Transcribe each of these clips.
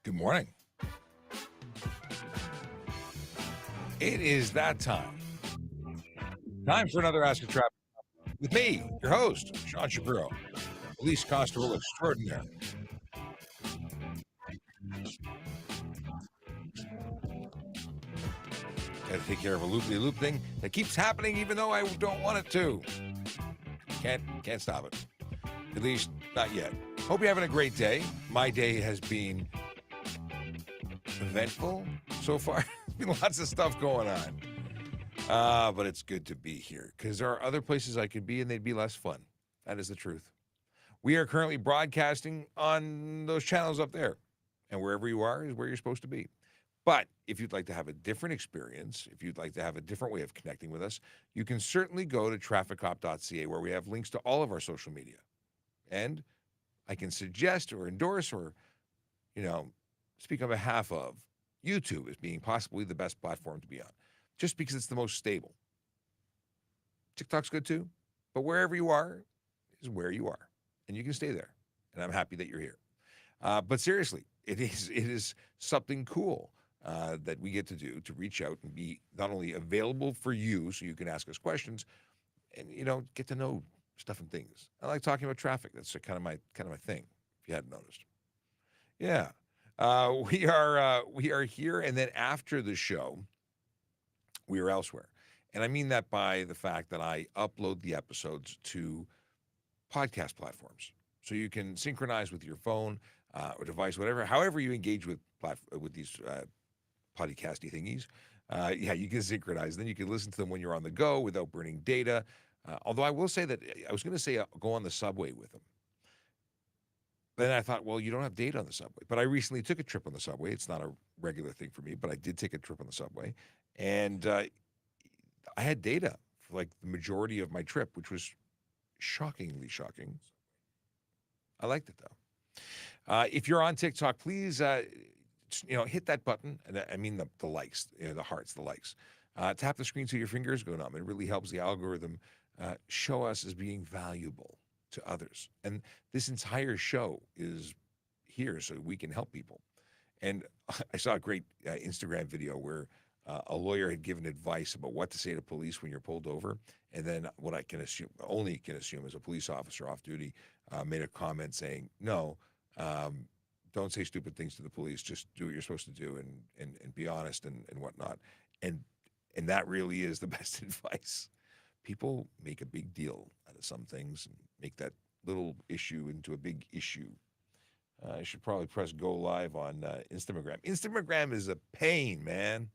Good morning. It is that time. Time for another Ask a Traffic with me, your host, Sean Shapiro, police constable extraordinaire. Got to take care of a loop-de-loop thing that keeps happening even though I don't want it to. Can't stop it. At least not yet. Hope you're having a great day. My day has been eventful so far. There's been lots of stuff going on. But it's good to be here because there are other places I could be and they'd be less fun. That is the truth. We are currently broadcasting on those channels up there, and wherever you are is where you're supposed to be. But if you'd like to have a different experience, if you'd like to have a different way of connecting with us, you can certainly go to TrafficCop.ca, where we have links to all of our social media. And I can suggest or endorse or, speak on behalf of YouTube as being possibly the best platform to be on, just because it's the most stable. TikTok's good too, but wherever you are is where you are, and you can stay there. And I'm happy that you're here. But seriously, it is something cool that we get to do, to reach out and be not only available for you so you can ask us questions and, get to know stuff and things. I like talking about traffic. That's kind of my thing, if you hadn't noticed. Yeah. We are here, and then after the show, we are elsewhere. And I mean that by the fact that I upload the episodes to podcast platforms. So you can synchronize with your phone or device, however you engage with these podcasty thingies. You can synchronize. Then you can listen to them when you're on the go without burning data. Although I will say that I was going to say go on the subway with them. Then I thought, well, you don't have data on the subway. But I recently took a trip on the subway. It's not a regular thing for me, but I did take a trip on the subway. And I had data for like the majority of my trip, which was shockingly shocking. I liked it, though. If you're on TikTok, please, hit that button. And I mean the likes, the hearts, the likes. Tap the screen so your fingers go numb. It really helps the algorithm show us as being valuable to others. And this entire show is here so we can help people. And I saw a great Instagram video where a lawyer had given advice about what to say to police when you're pulled over. And then what I only can assume as a police officer off duty, made a comment saying, no, don't say stupid things to the police. Just do what you're supposed to do and be honest and whatnot. And that really is the best advice. People make a big deal out of some things and make that little issue into a big issue. I should probably press go live on Instagram. Instagram is a pain, man.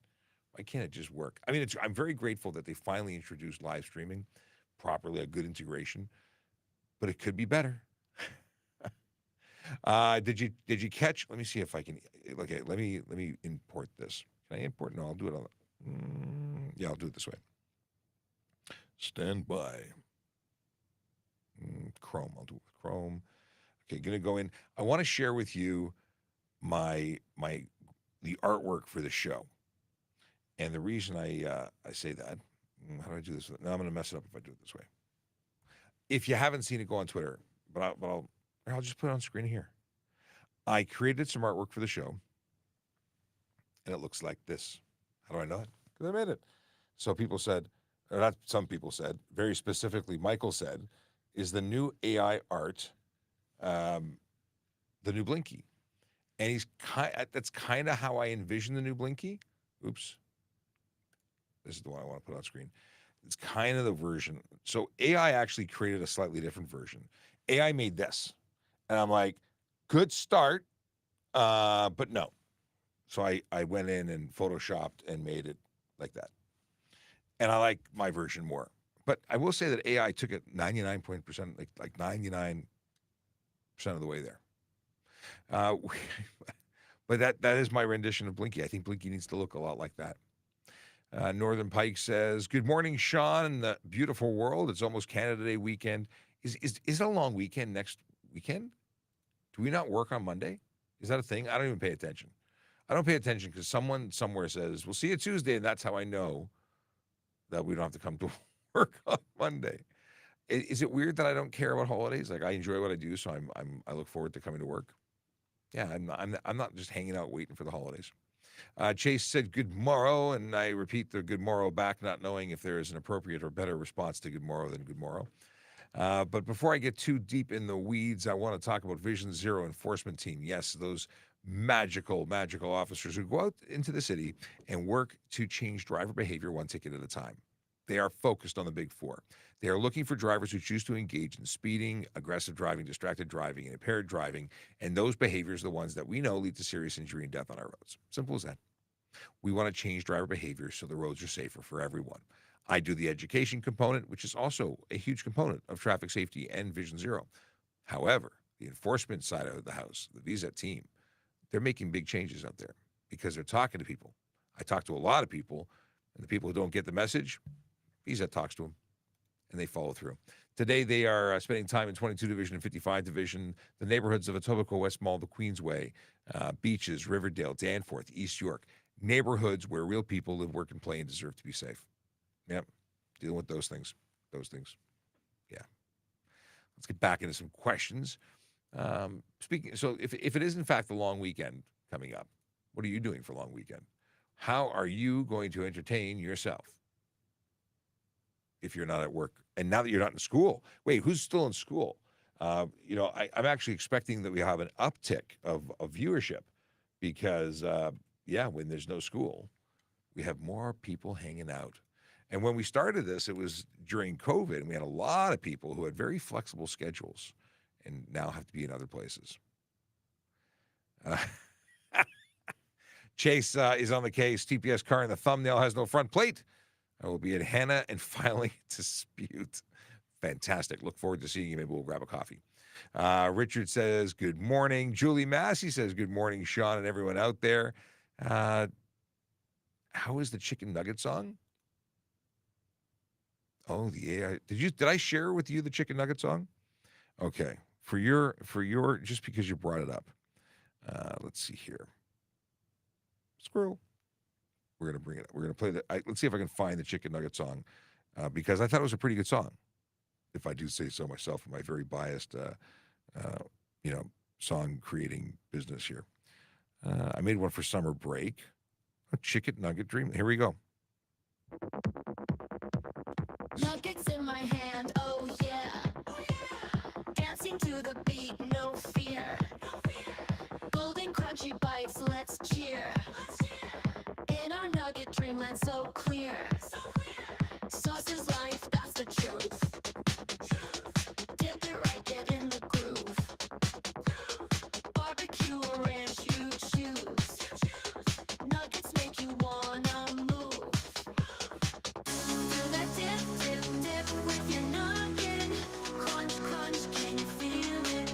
Why can't it just work? I mean, I'm very grateful that they finally introduced live streaming properly, a good integration, but it could be better. Did you catch? Let me see if I can. Okay, let me import this. Can I import? No, I'll do it on. Yeah, I'll do it this way. Stand by. Chrome. I'll do it with Chrome. Okay, gonna go in. I want to share with you the artwork for the show. And the reason I say that, how do I do this? Now I'm going to mess it up if I do it this way. If you haven't seen it, go on Twitter. But I'll just put it on screen here. I created some artwork for the show, and it looks like this. How do I know it? Because I made it. So people said, or not some people said, very specifically, Michael said, is the new AI art the new Blinky? And that's kind of how I envision the new Blinky. Oops. This is the one I want to put on screen. It's kind of the version. So AI actually created a slightly different version. AI made this. And I'm like, good start, but no. So I went in and photoshopped and made it like that. And I like my version more. But I will say that AI took it 99%, like 99% of the way there. But that is my rendition of Blinky. I think Blinky needs to look a lot like that. Northern Pike says, good morning, Sean, in the beautiful world. It's almost Canada Day weekend. Is it a long weekend next weekend? Do we not work on Monday? Is that a thing? I don't even pay attention. I don't pay attention because someone somewhere says, we'll see you Tuesday, and that's how I know that we don't have to come to work on Monday. Is it weird that I don't care about holidays? Like, I enjoy what I do, so I look forward to coming to work. Yeah, I'm not just hanging out waiting for the holidays. Chase said good morrow, and I repeat the good morrow back, not knowing if there is an appropriate or better response to good morrow than good morrow. But before I get too deep in the weeds, I want to talk about Vision Zero Enforcement Team. Yes, those magical officers who go out into the city and work to change driver behavior one ticket at a time. They are focused on the big four. They are looking for drivers who choose to engage in speeding, aggressive driving, distracted driving, and impaired driving. And those behaviors are the ones that we know lead to serious injury and death on our roads. Simple as that. We want to change driver behavior so the roads are safer for everyone. I do the education component, which is also a huge component of traffic safety and Vision Zero. However, the enforcement side of the house, the VZET team, they're making big changes out there because they're talking to people. I talk to a lot of people, and the people who don't get the message, VZET talks to them, and they follow through. Today, they are spending time in 22 Division and 55 Division, the neighborhoods of Etobicoke, West Mall, the Queensway, Beaches, Riverdale, Danforth, East York, neighborhoods where real people live, work, and play and deserve to be safe. Yep, dealing with those things. Yeah. Let's get back into some questions. So if it is in fact the long weekend coming up, what are you doing for a long weekend? How are you going to entertain yourself if you're not at work? And now that you're not in school, wait, who's still in school? I'm actually expecting that we have an uptick of viewership because, when there's no school, we have more people hanging out. And when we started this, it was during COVID, and we had a lot of people who had very flexible schedules and now have to be in other places. Chase is on the case. TPS car in the thumbnail has no front plate. I will be at Hannah and filing a dispute. Fantastic. Look forward to seeing you. Maybe we'll grab a coffee. Richard says, good morning. Julie Massey says, good morning, Sean and everyone out there. How is the chicken nugget song? Oh, the AI. Did I share with you the chicken nugget song? Okay. For your, just because you brought it up. Let's see here. Squirrel. We're going to bring it up. We're going to play let's see if I can find the chicken nugget song because I thought it was a pretty good song. If I do say so myself in my very biased, song creating business here. I made one for summer break. A chicken nugget dream. Here we go. Nuggets in my hand, oh yeah. Dancing to the beat, no fear. Golden crunchy bites, let's cheer. In our nugget dreamland so clear. Sauce is life, that's the truth. Dip it right, get in the groove. Barbecue or ranch, you choose. Nuggets make you wanna move. Do that dip, dip, dip with your nugget. Crunch, crunch, can you feel it?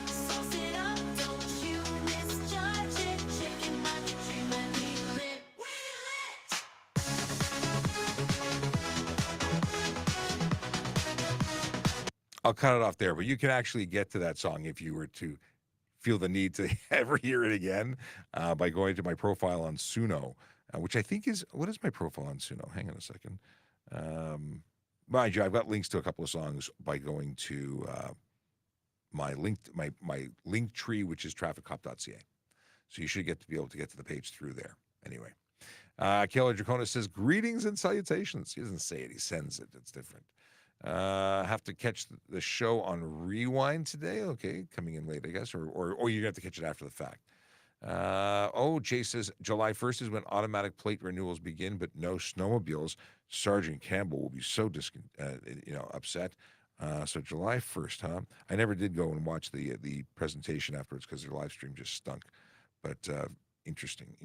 Sauce it up, don't you misjudge it. Chicken nugget dreamland, we lit. I'll cut it off there, but you can actually get to that song if you were to feel the need to ever hear it again by going to my profile on Suno, which I think is, what is my profile on Suno? Hang on a second. Mind you, I've got links to a couple of songs by going to my link tree, which is TrafficCop.ca. So you should be able to get to the page through there. Anyway, Keller Dracona says, greetings and salutations. He doesn't say it, he sends it. It's different. Have to catch the show on rewind today. Okay, coming in late, I guess, or you're gonna have to catch it after the fact. Jay says July 1st is when automatic plate renewals begin, but no snowmobiles. Sergeant Campbell will be so upset. So July 1st, huh? I never did go and watch the presentation afterwards because their live stream just stunk. But interesting.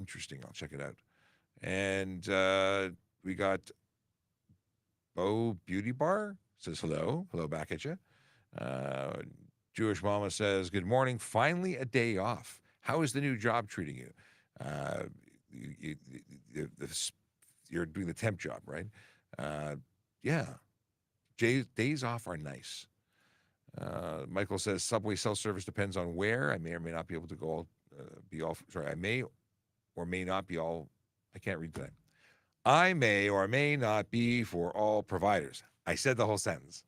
I'll check it out. And we got Bo Beauty Bar says hello back at you. Jewish Mama says good morning. Finally a day off. How is the new job treating you? You're doing the temp job, right? Yeah. Days off are nice. Michael says Subway self-service depends on where. I may or may not be able to go. I may or may not be all. I can't read today. I may or may not be for all providers. I said the whole sentence.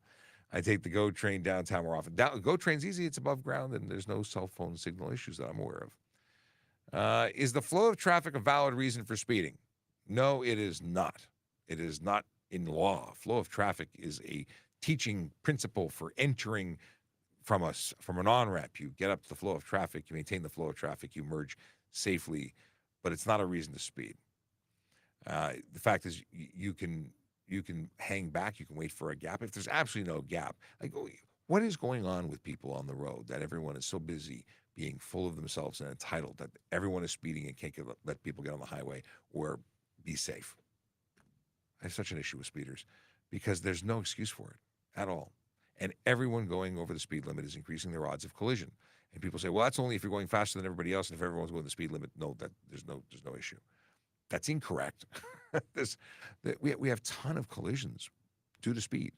I take the GO train downtown more often. GO train's easy. It's above ground, and there's no cell phone signal issues that I'm aware of. Is the flow of traffic a valid reason for speeding? No, it is not. It is not in law. Flow of traffic is a teaching principle for entering from an on-ramp. You get up to the flow of traffic, you maintain the flow of traffic, you merge safely, but it's not a reason to speed. The fact is, you can hang back, you can wait for a gap. If there's absolutely no gap, like, what is going on with people on the road that everyone is so busy being full of themselves and entitled that everyone is speeding and can't let people get on the highway or be safe? I have such an issue with speeders because there's no excuse for it at all. And everyone going over the speed limit is increasing their odds of collision. And people say, well, that's only if you're going faster than everybody else. And if everyone's going the speed limit, no, there's no issue. That's incorrect. We have a ton of collisions due to speed.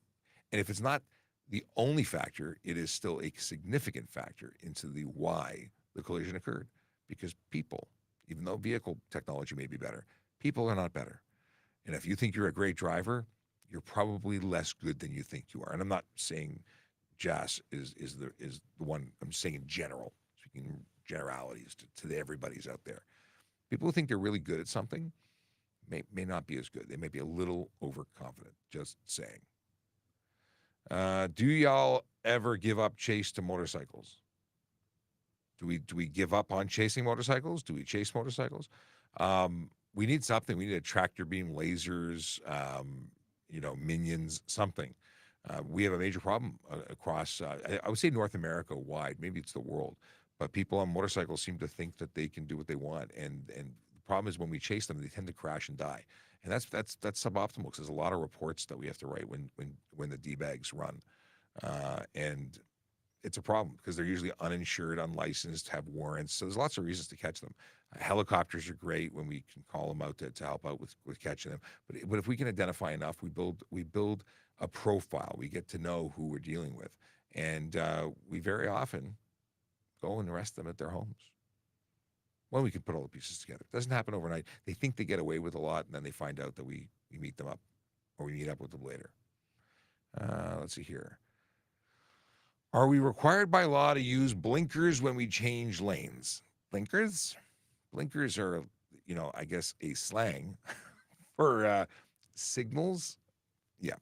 And if it's not the only factor, it is still a significant factor into the why the collision occurred. Because people, even though vehicle technology may be better, people are not better. And if you think you're a great driver, you're probably less good than you think you are. And I'm not saying Jas is the one. I'm saying in general, speaking generalities to everybody's out there. People who think they're really good at something may not be as good. They may be a little overconfident. Just saying. Do y'all ever give up chase to motorcycles? Do we give up on chasing motorcycles? Do we chase motorcycles? We need something. We need a tractor beam, lasers, minions, something. We have a major problem across, I would say North America wide, maybe it's the world, but people on motorcycles seem to think that they can do what they want. And the problem is when we chase them, they tend to crash and die. And that's suboptimal because there's a lot of reports that we have to write when the D-bags run. And it's a problem because they're usually uninsured, unlicensed, have warrants. So there's lots of reasons to catch them. Helicopters are great when we can call them out to help out with catching them. But if we can identify enough, we build a profile. We get to know who we're dealing with. And we very often go and arrest them at their homes. Well, we can put all the pieces together. It doesn't happen overnight. They think they get away with a lot, and then they find out that we meet them up, or we meet up with them later. Let's see here. Are we required by law to use blinkers when we change lanes? Blinkers? Blinkers are, I guess a slang for signals. Yeah.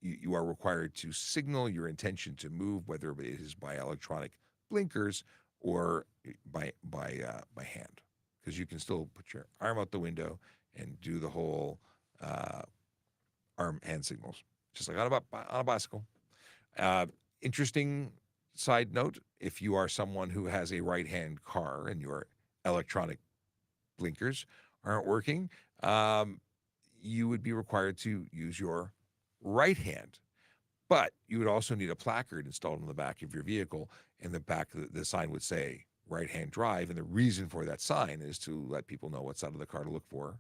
You are required to signal your intention to move, whether it is by electronic blinkers or by hand, because you can still put your arm out the window and do the whole arm hand signals, just like on a bicycle. Interesting side note, if you are someone who has a right-hand car and your electronic blinkers aren't working, you would be required to use your right hand. But you would also need a placard installed on the back of your vehicle, and the sign would say right-hand drive, and the reason for that sign is to let people know what side of the car to look for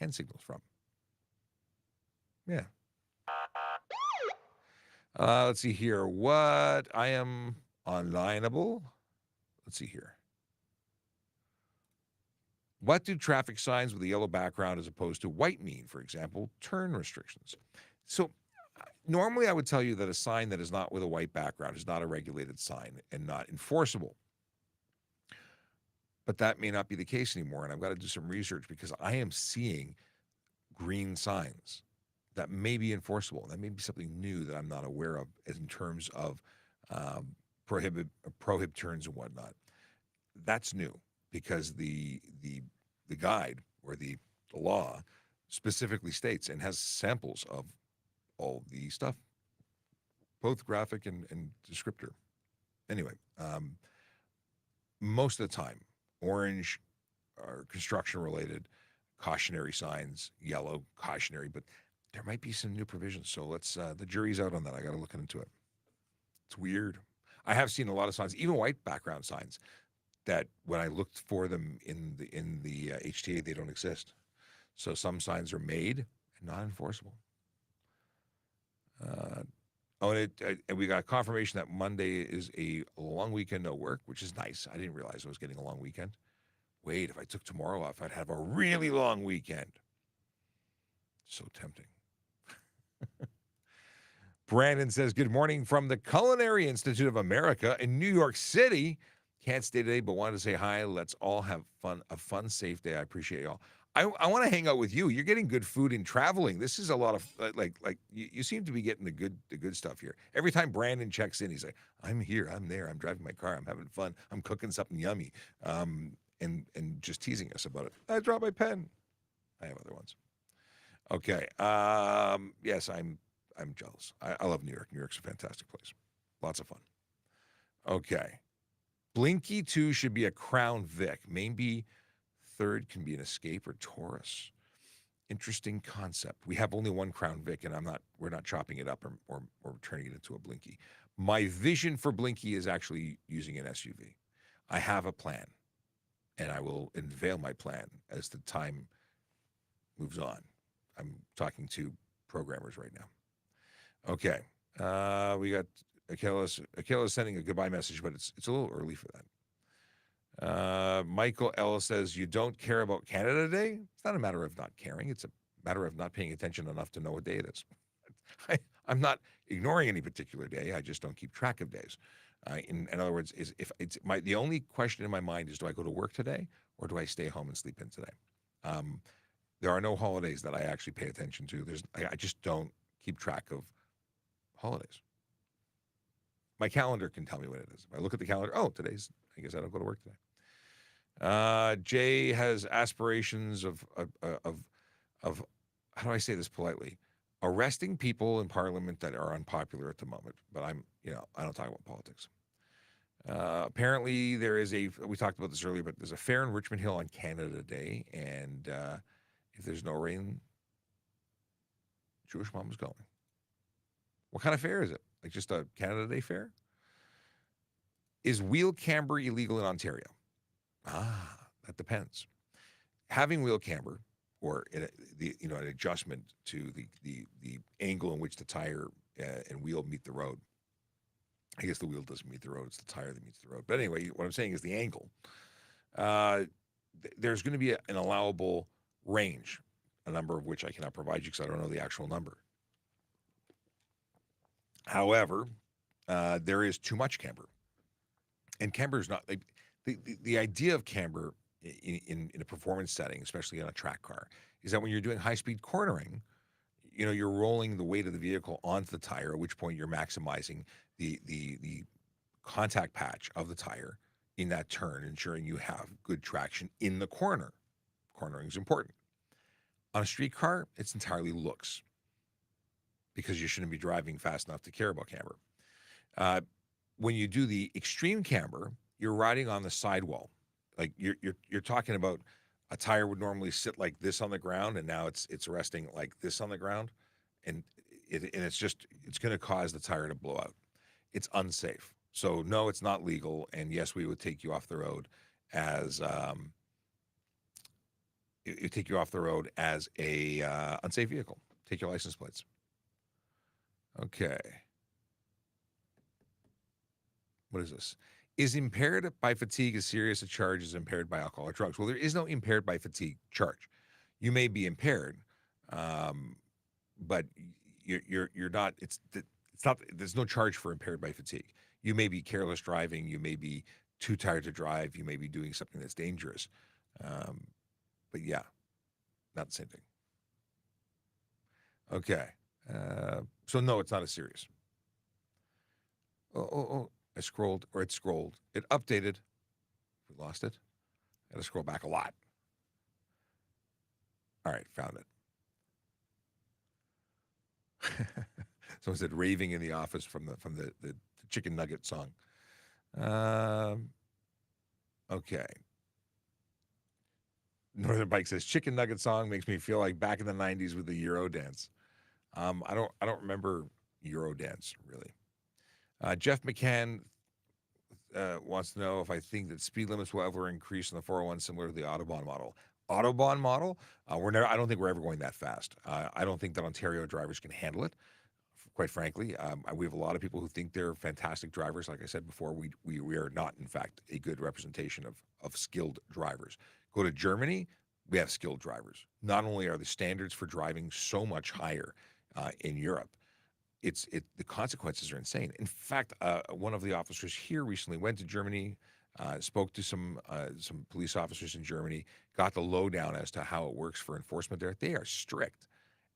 hand signals from. Yeah. Let's see here. What I am onlineable. Let's see here. What do traffic signs with a yellow background as opposed to white mean? For example, turn restrictions. So normally I would tell you that a sign that is not with a white background is not a regulated sign and not enforceable. But that may not be the case anymore. And I've got to do some research because I am seeing green signs that may be enforceable. That may be something new that I'm not aware of in terms of prohibit turns and whatnot. That's new because the guide or the law specifically states and has samples of all the stuff, both graphic and descriptor. Anyway, most of the time, orange are construction related, cautionary signs, yellow, cautionary, but there might be some new provisions. So the jury's out on that. I got to look into it. It's weird. I have seen a lot of signs, even white background signs, that when I looked for them in the HTA, they don't exist. So some signs are made and not enforceable. And we got confirmation that Monday is a long weekend, no work, which is nice. I didn't realize I was getting a long weekend. Wait, if I took tomorrow off, I'd have a really long weekend. So tempting. Brandon says, good morning from the Culinary Institute of America in New York City. Can't stay today, but wanted to say hi. Let's all have fun, a fun, safe day. I appreciate y'all. I want to hang out with you. You're getting good food and traveling. This is a lot of like you seem to be getting the good stuff here. Every time Brandon checks in, he's like, I'm here, I'm there, I'm driving my car, I'm having fun, I'm cooking something yummy, and just teasing us about it. I dropped my pen. I have other ones. Okay. Yes, I'm jealous. I love New York. New York's a fantastic place. Lots of fun. Okay. Blinky 2 should be a Crown Vic. Maybe third can be an Escape or Taurus. Interesting concept. We have only one Crown Vic, and we're not chopping it up or turning it into a Blinky. My vision for Blinky is actually using an SUV. I have a plan, and I will unveil my plan as the time moves on. I'm talking to programmers right now. Okay. We got Akela sending a goodbye message, but it's a little early for that. Michael Ellis says, you don't care about Canada Day? It's not a matter of not caring. It's a matter of not paying attention enough to know what day it is. I'm not ignoring any particular day. I just don't keep track of days. In other words, the only question in my mind is, do I go to work today or do I stay home and sleep in today? There are no holidays that I actually pay attention to. I just don't keep track of holidays. My calendar can tell me what it is. If I look at the calendar, I guess I don't go to work today. Jay has aspirations of how do I say this politely? Arresting people in Parliament that are unpopular at the moment. But I don't talk about politics. Apparently we talked about this earlier, but there's a fair in Richmond Hill on Canada Day. And if there's no rain, Jewish Mom is going. What kind of fair is it? Like just a Canada Day fair? Is wheel camber illegal in Ontario? That depends. Having wheel camber or an adjustment to the angle in which the tire and wheel meet the road. I guess the wheel doesn't meet the road; it's the tire that meets the road. But anyway, what I'm saying is the angle. There's going to be an allowable range, a number of which I cannot provide you because I don't know the actual number. However, there is too much camber, and camber is not like the idea of camber in a performance setting, especially on a track car, is that when you're doing high-speed cornering, you're rolling the weight of the vehicle onto the tire, at which point you're maximizing the contact patch of the tire in that turn, ensuring you have good traction in the corner. Cornering is important. On a street car, it's entirely looks, because you shouldn't be driving fast enough to care about camber. When you do the extreme camber, you're riding on the sidewall. Like you're talking about a tire would normally sit like this on the ground, and now it's resting like this on the ground, and it's going to cause the tire to blow out. It's unsafe. So no, it's not legal, and yes, we would take you off the road as a unsafe vehicle. Take your license plates. Okay. What is this? Is impaired by fatigue as serious a charge as impaired by alcohol or drugs? Well, there is no impaired by fatigue charge. You may be impaired, but you're not. It's not. There's no charge for impaired by fatigue. You may be careless driving. You may be too tired to drive. You may be doing something that's dangerous. But yeah, not the same thing. Okay. So no, it's not as serious. Oh. I scrolled, or it scrolled. It updated. We lost it. I had to scroll back a lot. All right, found it. Someone said raving in the office from the chicken nugget song. Okay. Northern Bike says chicken nugget song makes me feel like back in the 90s with the Euro dance. I don't remember Euro dance really. Jeff McCann wants to know if I think that speed limits will ever increase in the 401 similar to the Autobahn model. Autobahn model? I don't think we're ever going that fast. I don't think that Ontario drivers can handle it, quite frankly. We have a lot of people who think they're fantastic drivers. Like I said before, we are not, in fact, a good representation of skilled drivers. Go to Germany, we have skilled drivers. Not only are the standards for driving so much higher in Europe, the consequences are insane. In fact, one of the officers here recently went to Germany, spoke to some police officers in Germany, got the lowdown as to how it works for enforcement there. They are strict,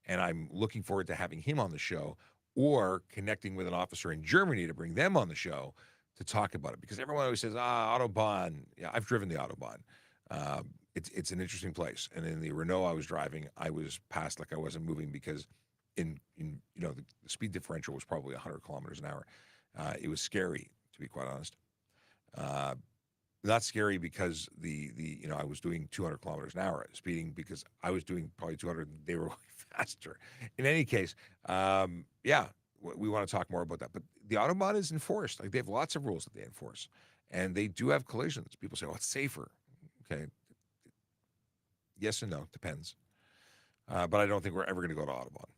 and I'm looking forward to having him on the show or connecting with an officer in Germany to bring them on the show to talk about it, because everyone always says, Autobahn. Yeah, I've driven the Autobahn. It's an interesting place. And in the Renault I was driving, I was passed like I wasn't moving because in the speed differential was probably 100 kilometers an hour. It was scary, to be quite honest. Not scary because I was doing 200 kilometers an hour speeding, because I was doing probably 200 and they were going faster. In any case, we want to talk more about that. But the Autobahn is enforced. Like, they have lots of rules that they enforce, and they do have collisions. People say, "Oh, it's safer." Okay, yes and no, depends. But I don't think we're ever going to go to Autobahn.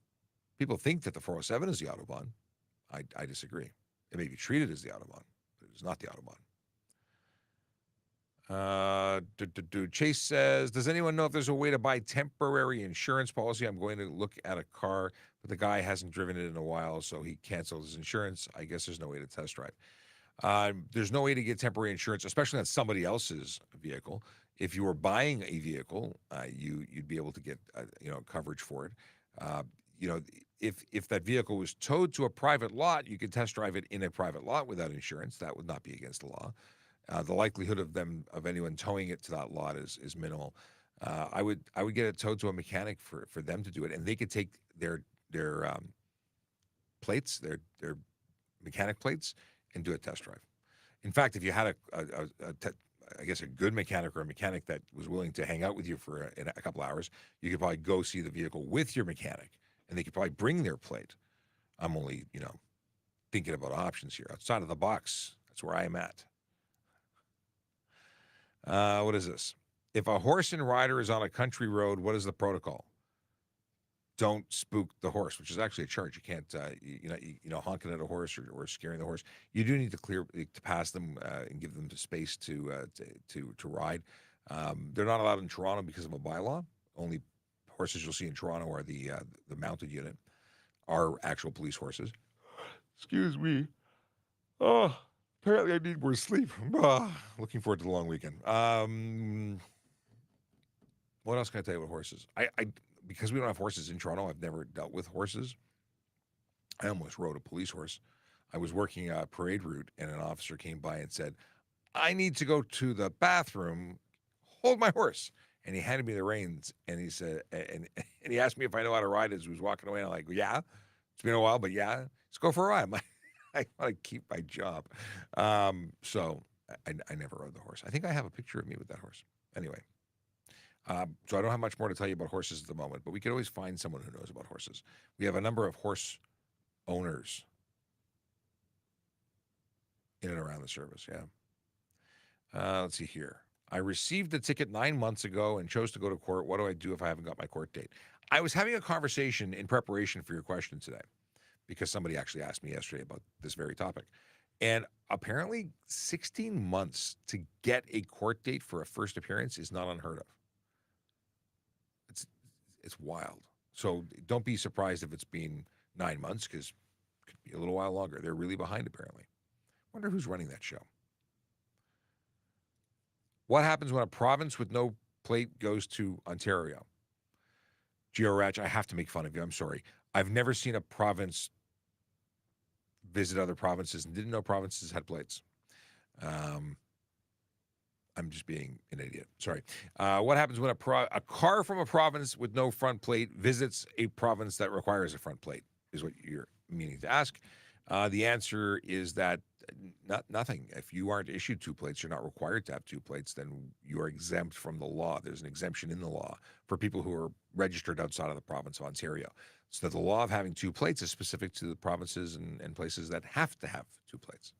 People think that the 407 is the Autobahn. I disagree. It may be treated as the Autobahn, but it is not the Autobahn. Chase says, does anyone know if there's a way to buy temporary insurance policy? I'm going to look at a car, but the guy hasn't driven it in a while, so he canceled his insurance. I guess there's no way to test drive. There's no way to get temporary insurance, especially on somebody else's vehicle. If you were buying a vehicle, you'd be able to get coverage for it. If that vehicle was towed to a private lot, you could test drive it in a private lot without insurance. That would not be against the law. The likelihood of anyone towing it to that lot is minimal. I would get it towed to a mechanic for them to do it, and they could take their plates, their mechanic plates, and do a test drive. In fact, if you had a good mechanic, or a mechanic that was willing to hang out with you for a couple hours, you could probably go see the vehicle with your mechanic, and they could probably bring their plate. I'm only thinking about options here outside of the box. That's where I am at. What is this? If a horse and rider is on a country road, what is the protocol? Don't spook the horse, which is actually a charge. You can't, honking at a horse or scaring the horse. You do need to pass them and give them the space to ride. They're not allowed in Toronto because of a bylaw. Only horses you'll see in Toronto are the mounted unit, are actual police horses. Excuse me. Oh. Apparently, I need more sleep. Looking forward to the long weekend. What else can I tell you about horses? Because we don't have horses in Toronto, I've never dealt with horses. I almost rode a police horse. I was working a parade route, and an officer came by and said, "I need to go to the bathroom. Hold my horse." And he handed me the reins, and he said, and he asked me if I know how to ride as he was walking away. And I'm like, "Yeah, it's been a while, but yeah, let's go for a ride." I'm like, I want to keep my job. So I never rode the horse. I think I have a picture of me with that horse. Anyway, so I don't have much more to tell you about horses at the moment, but we could always find someone who knows about horses. We have a number of horse owners in and around the service, yeah. Let's see here. I received a ticket 9 months ago and chose to go to court. What do I do if I haven't got my court date? I was having a conversation in preparation for your question today, because somebody actually asked me yesterday about this very topic. And apparently 16 months to get a court date for a first appearance is not unheard of. It's wild. So don't be surprised if it's been 9 months, because it could be a little while longer. They're really behind, apparently. Wonder who's running that show. What happens when a province with no plate goes to Ontario? Geo Ratch, I have to make fun of you. I'm sorry. I've never seen a province visit other provinces and didn't know provinces had plates. I'm just being an idiot. Sorry. What happens when a car from a province with no front plate visits a province that requires a front plate, is what you're meaning to ask. The answer is that nothing. If you aren't issued two plates, you're not required to have two plates, then you are exempt from the law. There's an exemption in the law for people who are registered outside of the province of Ontario. So the law of having two plates is specific to the provinces and places that have to have two plates.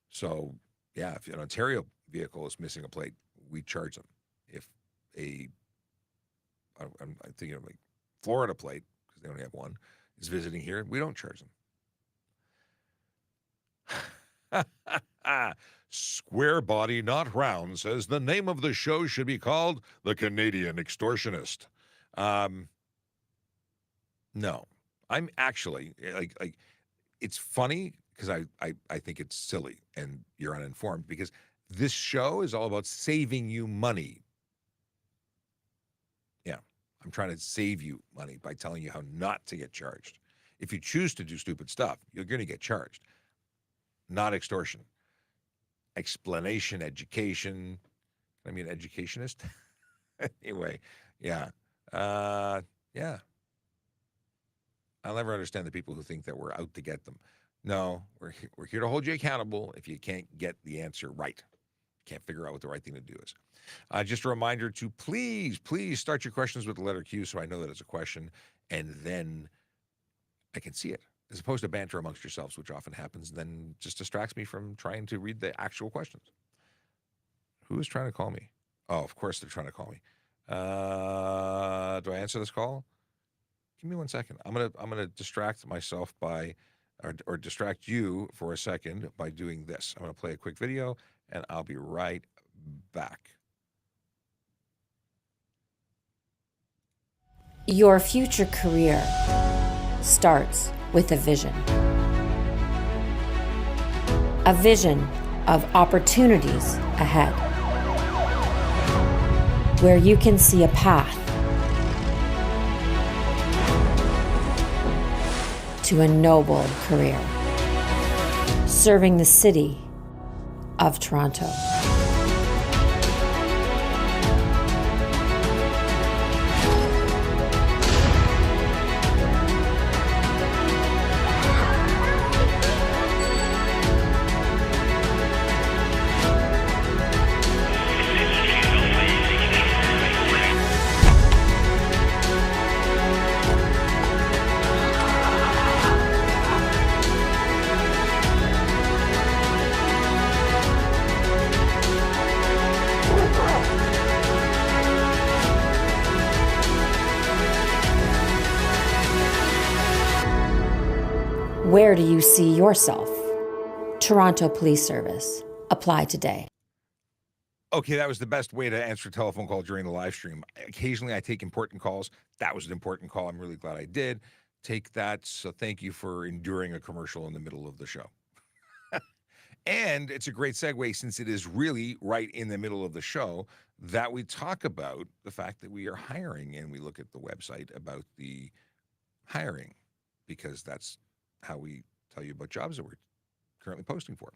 So, yeah, if an Ontario vehicle is missing a plate, we charge them. If I'm thinking of like Florida plate, because they only have one, is visiting here, we don't charge them. Square Body Not Round says the name of the show should be called The Canadian Extortionist. No, I'm actually like it's funny because I think it's silly and you're uninformed, because this show is all about saving you money. Yeah, I'm trying to save you money by telling you how not to get charged. If you choose to do stupid stuff, you're going to get charged. Not extortion. Explanation, education. I mean, educationist. Anyway, yeah. Yeah. I'll never understand the people who think that we're out to get them. No, we're here to hold you accountable if you can't get the answer right. Can't figure out what the right thing to do is. Just a reminder to please start your questions with the letter Q so I know that it's a question, and then I can see it, as opposed to banter amongst yourselves, which often happens, and then just distracts me from trying to read the actual questions. Who is trying to call me? Oh, of course they're trying to call me. Do I answer this call? Give me 1 second. I'm gonna distract myself by, or distract you for a second by doing this. I'm gonna play a quick video, and I'll be right back. Your future career starts with a vision. A vision of opportunities ahead, where you can see a path to a noble career, serving the city of Toronto. Where do you see yourself? Toronto Police Service. Apply today. Okay, that was the best way to answer a telephone call during the live stream. Occasionally I take important calls. That was an important call. I'm really glad I did take that. So thank you for enduring a commercial in the middle of the show. And it's a great segue, since it is really right in the middle of the show, that we talk about the fact that we are hiring, and we look at the website about the hiring, because that's how we tell you about jobs that we're currently posting for.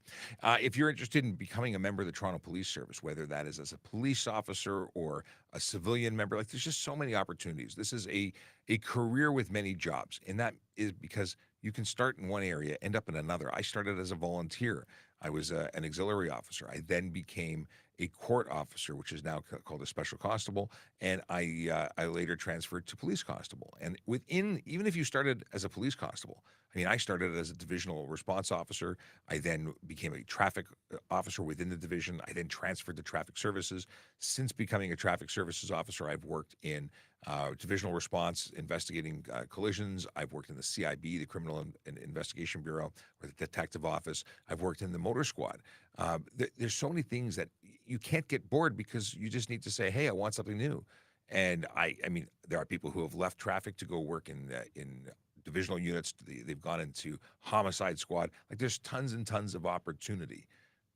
If you're interested in becoming a member of the Toronto Police Service, whether that is as a police officer or a civilian member, like, there's just so many opportunities. This is a career with many jobs, and that is because you can start in one area, end up in another. I started as a volunteer. I was an auxiliary officer. I then became a court officer, which is now called a special constable, and I later transferred to police constable. And even if you started as a police constable, I mean, I started as a divisional response officer. I then became a traffic officer within the division. I then transferred to traffic services. Since becoming a traffic services officer, I've worked in divisional response, investigating collisions. I've worked in the CIB, the Criminal Investigation Bureau, or the Detective Office. I've worked in the Motor Squad. There's so many things that you can't get bored, because you just need to say, hey, I want something new. And I mean, there are people who have left traffic to go work in divisional units. They've gone into homicide squad. Like, there's tons and tons of opportunity.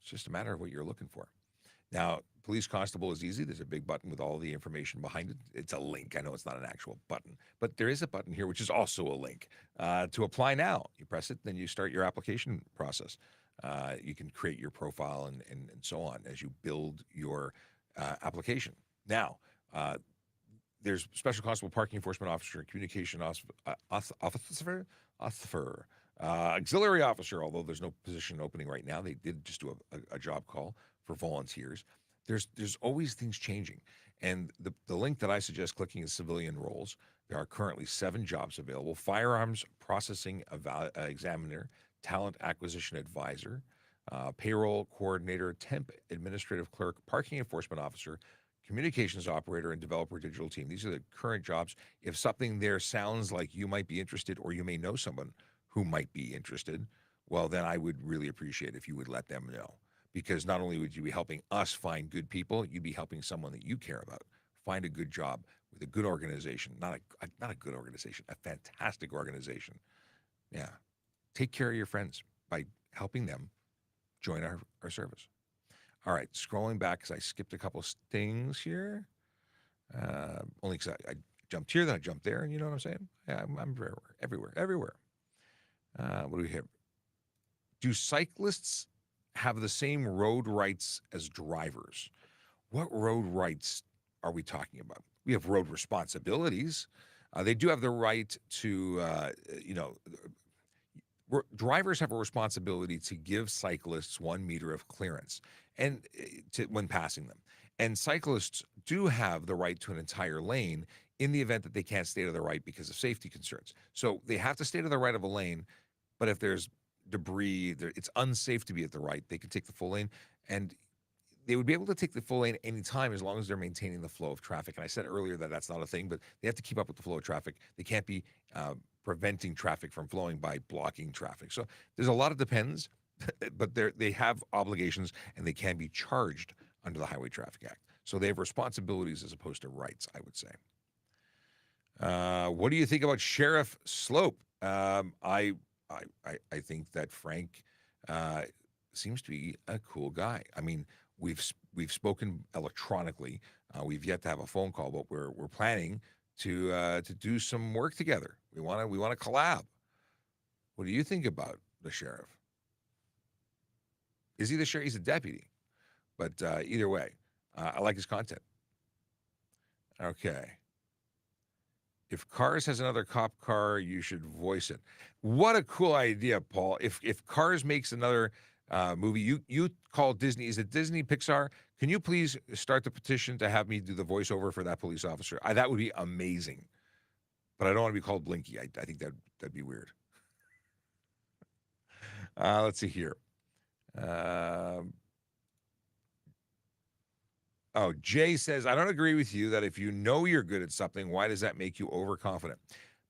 It's just a matter of what you're looking for. Now, police constable is easy. There's a big button with all the information behind it. It's a link. I know it's not an actual button, but there is a button here, which is also a link to apply now. You press it, then you start your application process. You can create your profile and so on as you build your application. Now, there's special constable, parking enforcement officer, communication officer, auxiliary officer, although there's no position opening right now. They did just do a job call for volunteers. There's always things changing. And the link that I suggest clicking is civilian roles. There are currently 7 jobs available: firearms processing examiner, talent acquisition advisor, payroll coordinator, temp administrative clerk, parking enforcement officer, communications operator, and developer digital team. These are the current jobs. If something there sounds like you might be interested, or you may know someone who might be interested, well, then I would really appreciate if you would let them know. Because not only would you be helping us find good people, you'd be helping someone that you care about find a good job with a good organization. Not a good organization, a fantastic organization. Yeah. take care of your friends by helping them join our service. All right, scrolling back because I skipped a couple things here. Only because I jumped here, then I jumped there, and you know what I'm saying? Yeah, I'm everywhere. What do we have? Do cyclists have the same road rights as drivers? What road rights are we talking about? We have road responsibilities. They do have the right to, drivers have a responsibility to give cyclists 1 meter of clearance and when passing them. And cyclists do have the right to an entire lane in the event that they can't stay to the right because of safety concerns. So they have to stay to the right of a lane, but if there's debris, it's unsafe to be at the right, they can take the full lane, and they would be able to take the full lane anytime as long as they're maintaining the flow of traffic. And I said earlier that that's not a thing, but they have to keep up with the flow of traffic. They can't be preventing traffic from flowing by blocking traffic. So there's a lot of depends, but they have obligations and they can be charged under the Highway Traffic Act. So they have responsibilities as opposed to rights, I would say. What do you think about Sheriff Slope? I think that Frank seems to be a cool guy. I mean, we've spoken electronically. We've yet to have a phone call, but we're planning to do some work together. We want to collab. What do you think about the sheriff? Is he the sheriff? He's a deputy, but either way, I like his content. Okay. If Cars has another cop car, you should voice it. What a cool idea, Paul. If Cars makes another movie, you call Disney. Is it Disney, Pixar? Can you please start the petition to have me do the voiceover for that police officer? That would be amazing. But I don't want to be called Blinky. I think that'd be weird. Let's see here. Jay says, I don't agree with you that if you know you're good at something, why does that make you overconfident?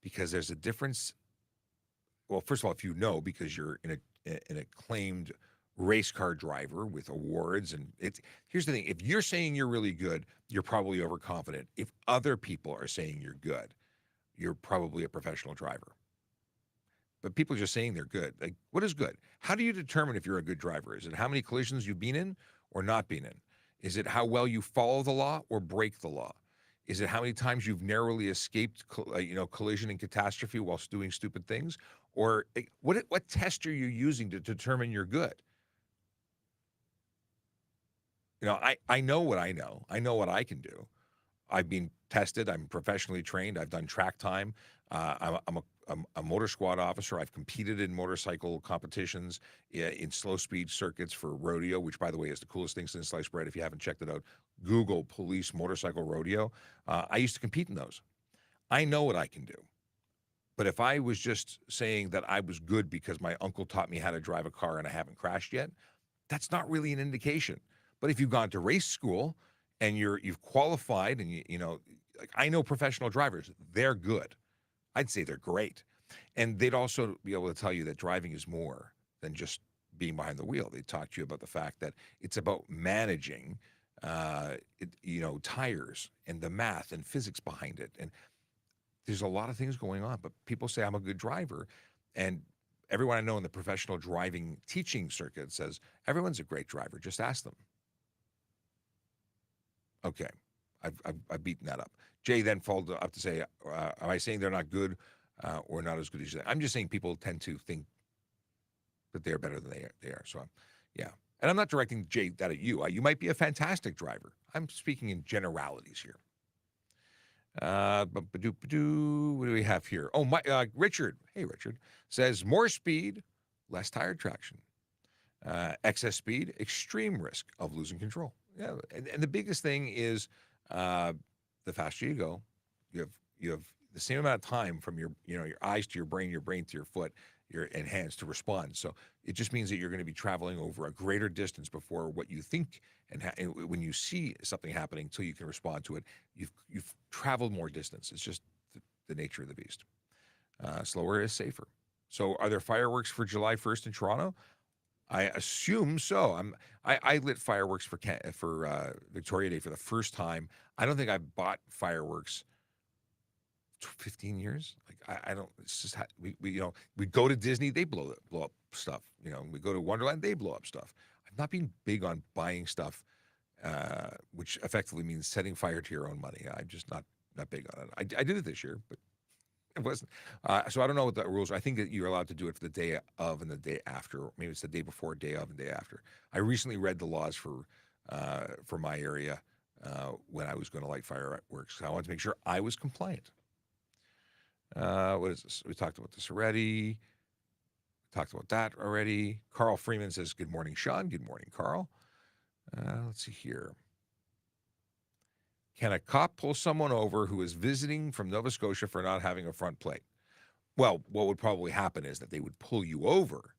Because there's a difference. Well, first of all, if you know, because you're an acclaimed race car driver with awards, and here's the thing: if you're saying you're really good, you're probably overconfident. If other people are saying you're good, you're probably a professional driver. But people are just saying they're good. Like, what is good? How do you determine if you're a good driver? Is it how many collisions you've been in or not been in? Is it how well you follow the law or break the law? Is it how many times you've narrowly escaped, collision and catastrophe whilst doing stupid things? Or what test are you using to determine you're good? I know what I know. I know what I can do. I've been tested. I'm professionally trained. I've done track time. I'm a motor squad officer. I've competed in motorcycle competitions in slow speed circuits for rodeo, which, by the way, is the coolest thing since sliced bread. If you haven't checked it out, Google police motorcycle rodeo. I used to compete in those. I know what I can do. But if I was just saying that I was good because my uncle taught me how to drive a car and I haven't crashed yet, that's not really an indication. But if you've gone to race school and you've qualified and like I know professional drivers, they're good. I'd say they're great. And they'd also be able to tell you that driving is more than just being behind the wheel. They talk to you about the fact that it's about managing, tires and the math and physics behind it. And there's a lot of things going on, but people say I'm a good driver. And everyone I know in the professional driving teaching circuit says, everyone's a great driver. Just ask them. Okay. I've beaten that up. Jay then followed up to say, am I saying they're not good or not as good as you think? I'm just saying people tend to think that they're better than they are. So, yeah. And I'm not directing, Jay, that at you. You might be a fantastic driver. I'm speaking in generalities here. What do we have here? Oh, Richard. Hey, Richard. Says more speed, less tire traction. Excess speed, extreme risk of losing control. Yeah, and the biggest thing is the faster you go, you have the same amount of time from your eyes to your brain to your foot, and hands to respond. So it just means that you're going to be traveling over a greater distance before what you think, and when you see something happening, till you can respond to it, you've traveled more distance. It's just the nature of the beast. Slower is safer. So are there fireworks for July 1st in Toronto? I assume so. I lit fireworks for Victoria Day for the first time. I don't think I've bought fireworks 15 years. Like I don't. It's just we go to Disney, they blow up stuff. We go to Wonderland, they blow up stuff. I'm not being big on buying stuff, which effectively means setting fire to your own money. I'm just not big on it. I did it this year, but it wasn't. So I don't know what the rules are. I think that you're allowed to do it for the day of and the day after. Maybe it's the day before, day of, and day after. I recently read the laws for my area when I was going to light fireworks. So I wanted to make sure I was compliant. What is this? We talked about this already. Talked about that already. Carl Freeman says, good morning, Sean. Good morning, Carl. Let's see here. Can a cop pull someone over who is visiting from Nova Scotia for not having a front plate? Well, what would probably happen is that they would pull you over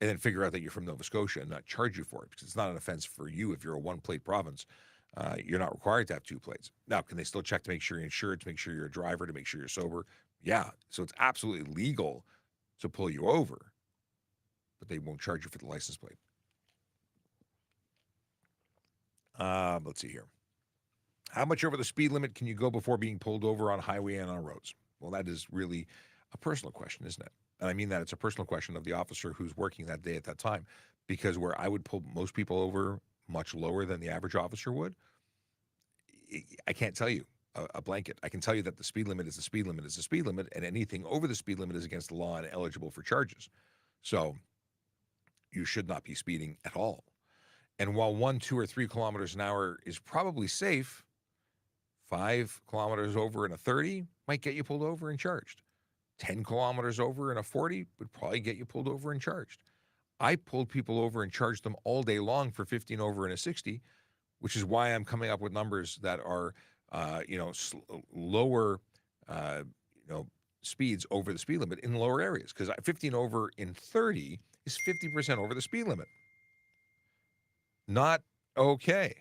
and then figure out that you're from Nova Scotia and not charge you for it, because it's not an offense for you if you're a one-plate province. You're not required to have 2 plates. Now, can they still check to make sure you're insured, to make sure you're a driver, to make sure you're sober? Yeah. So it's absolutely legal to pull you over, but they won't charge you for the license plate. Let's see here. How much over the speed limit can you go before being pulled over on highway and on roads? Well, that is really a personal question, isn't it? And I mean that it's a personal question of the officer who's working that day at that time, because where I would pull most people over much lower than the average officer would, I can't tell you a blanket. I can tell you that the speed limit is the speed limit is the speed limit, and anything over the speed limit is against the law and eligible for charges. So you should not be speeding at all. And while 1, 2, or 3 kilometers an hour is probably safe, 5 kilometers over in a 30 might get you pulled over and charged. 10 kilometers over in a 40 would probably get you pulled over and charged. I pulled people over and charged them all day long for 15 over in a 60, which is why I'm coming up with numbers that are, lower, speeds over the speed limit in lower areas. Because 15 over in 30 is 50% over the speed limit. Not okay.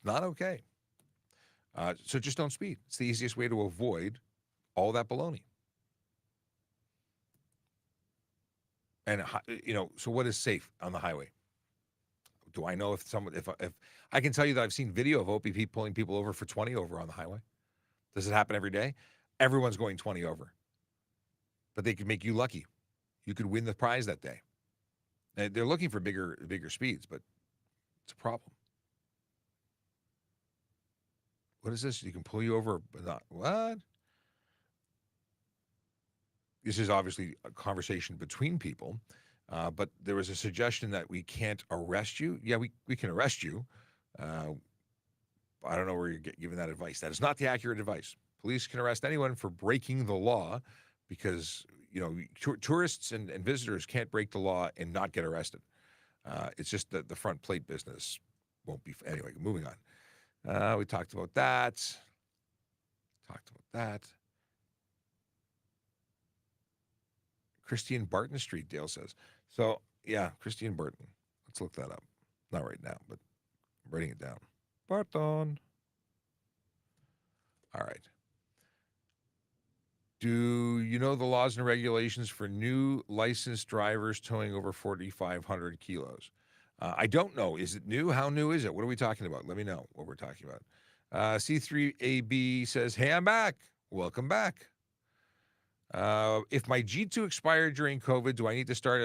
Not okay. So just don't speed. It's the easiest way to avoid all that baloney. And, so what is safe on the highway? Do I know if I can tell you that I've seen video of OPP pulling people over for 20 over on the highway? Does it happen every day? Everyone's going 20 over. But they could make you lucky. You could win the prize that day. And they're looking for bigger speeds, but it's a problem. What is this? You can pull you over, but not what? This is obviously a conversation between people, but there was a suggestion that we can't arrest you. Yeah, we can arrest you. I don't know where you're giving that advice. That is not the accurate advice. Police can arrest anyone for breaking the law because, tourists and visitors can't break the law and not get arrested. It's just that the front plate business won't be. Anyway, moving on. We talked about that. Christine Barton Street, Dale says. So, yeah, Christine Barton. Let's look that up. Not right now, but I'm writing it down. Barton. All right. Do you know the laws and regulations for new licensed drivers towing over 4,500 kilos? I don't know. Is it new? How new is it? What are we talking about? Let me know what we're talking about. C3AB says, hey, I'm back. Welcome back. If my G2 expired during COVID, do I need to start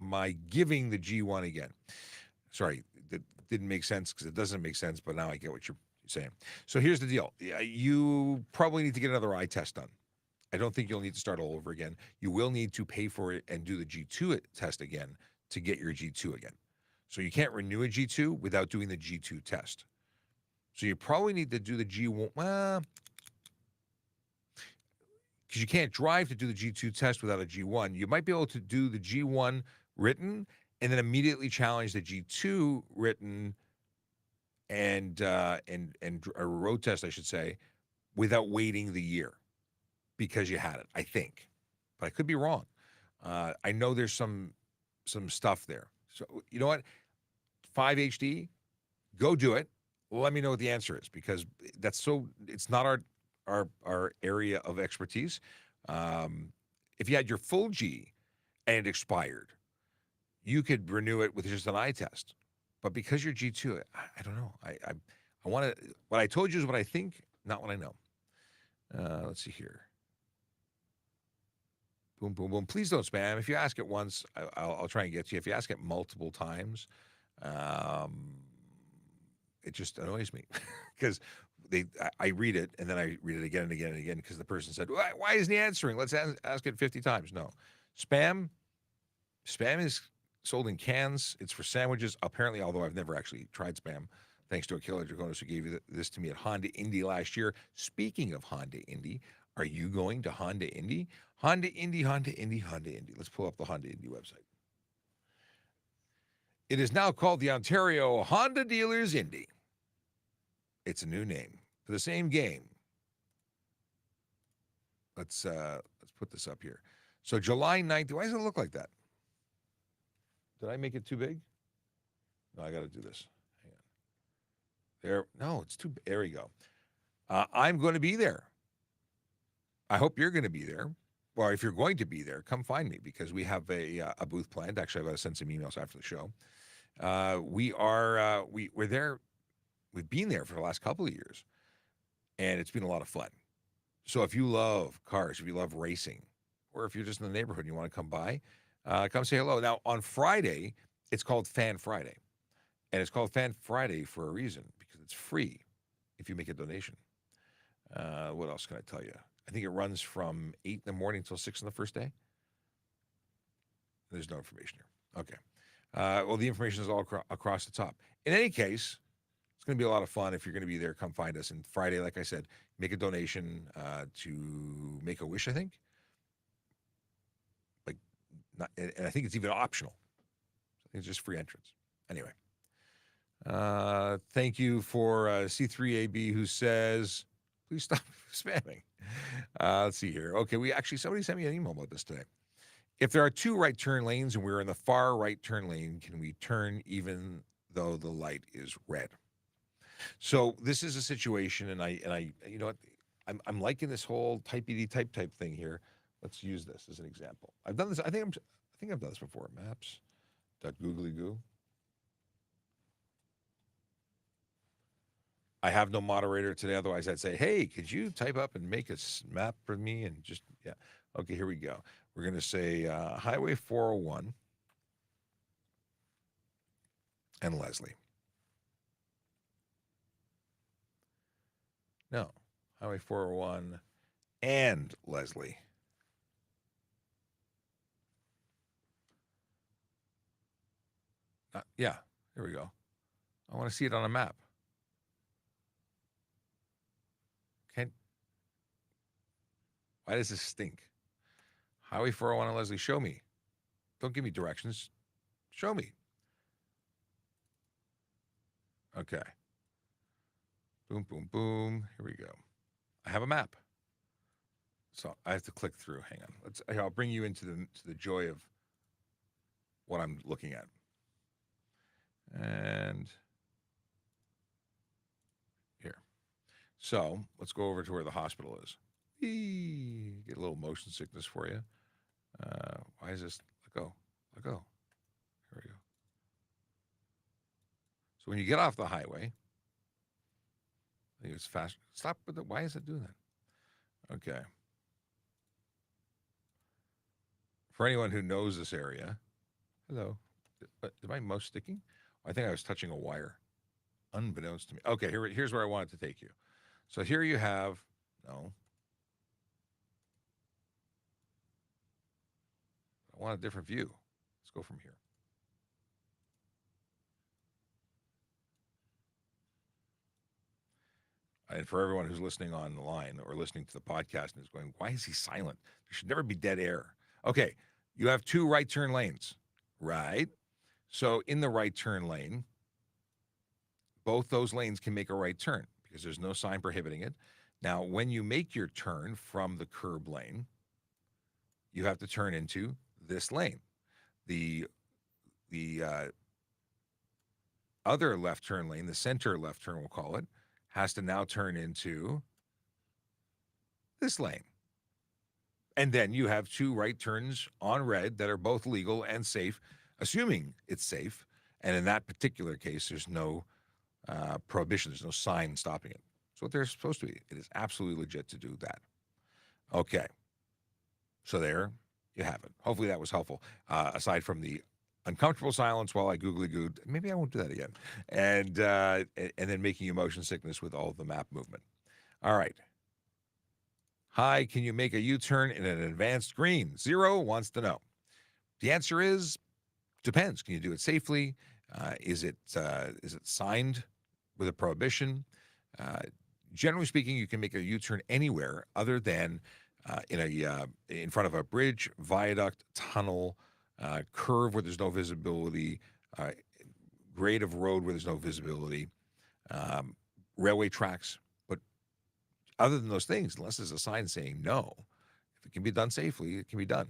my giving the G1 again? Sorry, that didn't make sense because it doesn't make sense, but now I get what you're saying. So here's the deal. You probably need to get another eye test done. I don't think you'll need to start all over again. You will need to pay for it and do the G2 test again to get your G2 again. So you can't renew a G2 without doing the G2 test. So you probably need to do the G1, because you can't drive to do the G2 test without a G1. You might be able to do the G1 written and then immediately challenge the G2 written and a road test, I should say, without waiting the year because you had it, I think. But I could be wrong. I know there's some stuff there. So you know what? 5HD, go do it. Let me know what the answer is, because it's not our area of expertise. If you had your full G and it expired, you could renew it with just an eye test. But because you're G2, I don't know. I want to. What I told you is what I think, not what I know. Let's see here. Boom, boom, boom. Please don't spam. If you ask it once, I'll try and get to you. If you ask it multiple times, it just annoys me because I read it and then I read it again and again and again because the person said, why isn't he answering? Let's ask it 50 times. No. Spam is sold in cans. It's for sandwiches. Apparently, although I've never actually tried spam, thanks to a killer Draconis who gave this to me at Honda Indy last year. Speaking of Honda Indy, are you going to Honda Indy? Honda Indy, Honda Indy, Honda Indy. Let's pull up the Honda Indy website. It is now called the Ontario Honda Dealers Indy. It's a new name for the same game. Let's put this up here. So July 9th. Why does it look like that? Did I make it too big? No, I got to do this. Hang on. There. No, it's too. There we go. I'm going to be there. I hope you're going to be there. Or if you're going to be there, come find me because we have a booth planned. Actually, I've got to send some emails after the show. We're there. We've been there for the last couple of years, and it's been a lot of fun. So if you love cars, if you love racing, or if you're just in the neighborhood and you want to come by, come say hello. Now, on Friday, it's called Fan Friday, and it's called Fan Friday for a reason because it's free if you make a donation. What else can I tell you? I think it runs from 8 in the morning until 6 on the first day. There's no information here. Okay. Well, the information is all across the top. In any case, it's going to be a lot of fun. If you're going to be there, come find us. And Friday, like I said, make a donation to Make-A-Wish, I think. And I think it's even optional. I think it's just free entrance. Anyway. Thank you for C3AB who says, please stop spamming. Let's see here. Okay, somebody sent me an email about this today. If there are 2 right turn lanes and we're in the far right turn lane, can we turn even though the light is red? So this is a situation, and I you know what, I'm liking this whole typey type thing here. Let's use this as an example. I've done this. I think I've done this before. Maps.googly-goo. I have no moderator today. Otherwise, I'd say, hey, could you type up and make a map for me? And just, yeah. Okay, here we go. We're going to say Highway 401 and Leslie. No, Highway 401 and Leslie. Yeah, here we go. I want to see it on a map. Why does this stink? Highway 401 and Leslie, show me. Don't give me directions. Show me. Okay. Boom, boom, boom. Here we go. I have a map. So I have to click through. Hang on. I'll bring you into the joy of what I'm looking at. And here. So let's go over to where the hospital is. Get a little motion sickness for you. Why is this? Let go. Here we go. So when you get off the highway, I think it's fast. Stop with it. Why is it doing that? Okay. For anyone who knows this area, hello. Is my mouse sticking? I think I was touching a wire, unbeknownst to me. Okay, here's where I wanted to take you. So here you have, no. I want a different view. Let's go from here. And for everyone who's listening on the line or listening to the podcast and is going, why is he silent? There should never be dead air. Okay, you have 2 right turn lanes, right? So in the right turn lane, both those lanes can make a right turn because there's no sign prohibiting it. Now, when you make your turn from the curb lane, you have to turn into this lane. The other left turn lane, the center left turn, we'll call it, has to now turn into this lane. And then you have 2 right turns on red that are both legal and safe, assuming it's safe, And in that particular case, there's no prohibition. There's no sign stopping it. It's what they're supposed to be. It is absolutely legit to do that. Okay. So there you have it. Hopefully that was helpful. Aside from the uncomfortable silence while I googly gooed, maybe I won't do that again. And then making you motion sickness with all of the map movement. All right. Hi, can you make a U-turn in an advanced green? Zero wants to know. The answer is depends. Can you do it safely? Is it signed with a prohibition? Generally speaking, you can make a U-turn anywhere other than in front of a bridge, viaduct, tunnel, curve where there's no visibility, grade of road where there's no visibility, railway tracks. But other than those things, unless there's a sign saying no, if it can be done safely, it can be done.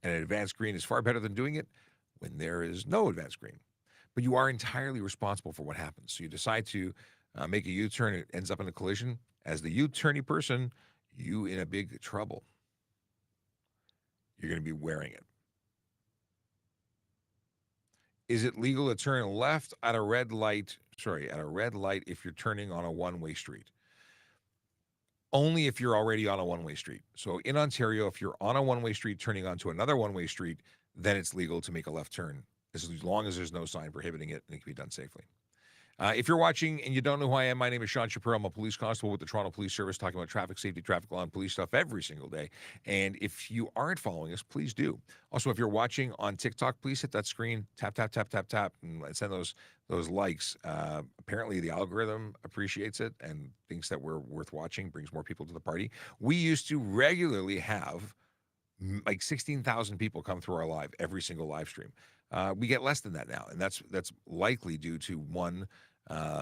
And an advanced green is far better than doing it when there is no advanced green. But you are entirely responsible for what happens. So you decide to make a U-turn, it ends up in a collision. As the U-turny person, you in a big trouble. You're going to be wearing it. Is it legal to turn left at a red light? At a red light if you're turning on a one-way street. Only if you're already on a one-way street. So in Ontario, if you're on a one-way street turning onto another one-way street, then it's legal to make a left turn, as long as there's no sign prohibiting it and it can be done safely. If you're watching and you don't know who I am, my name is Sean Shapiro. I'm a police constable with the Toronto Police Service, talking about traffic safety, traffic law, and police stuff every single day. And if you aren't following us, please do. Also, if you're watching on TikTok, please hit that screen, tap, tap, tap, tap, tap, and send those likes. Apparently, the algorithm appreciates it and thinks that we're worth watching, brings more people to the party. We used to regularly have like 16,000 people come through our live, every single live stream. We get less than that now, and that's likely due to one,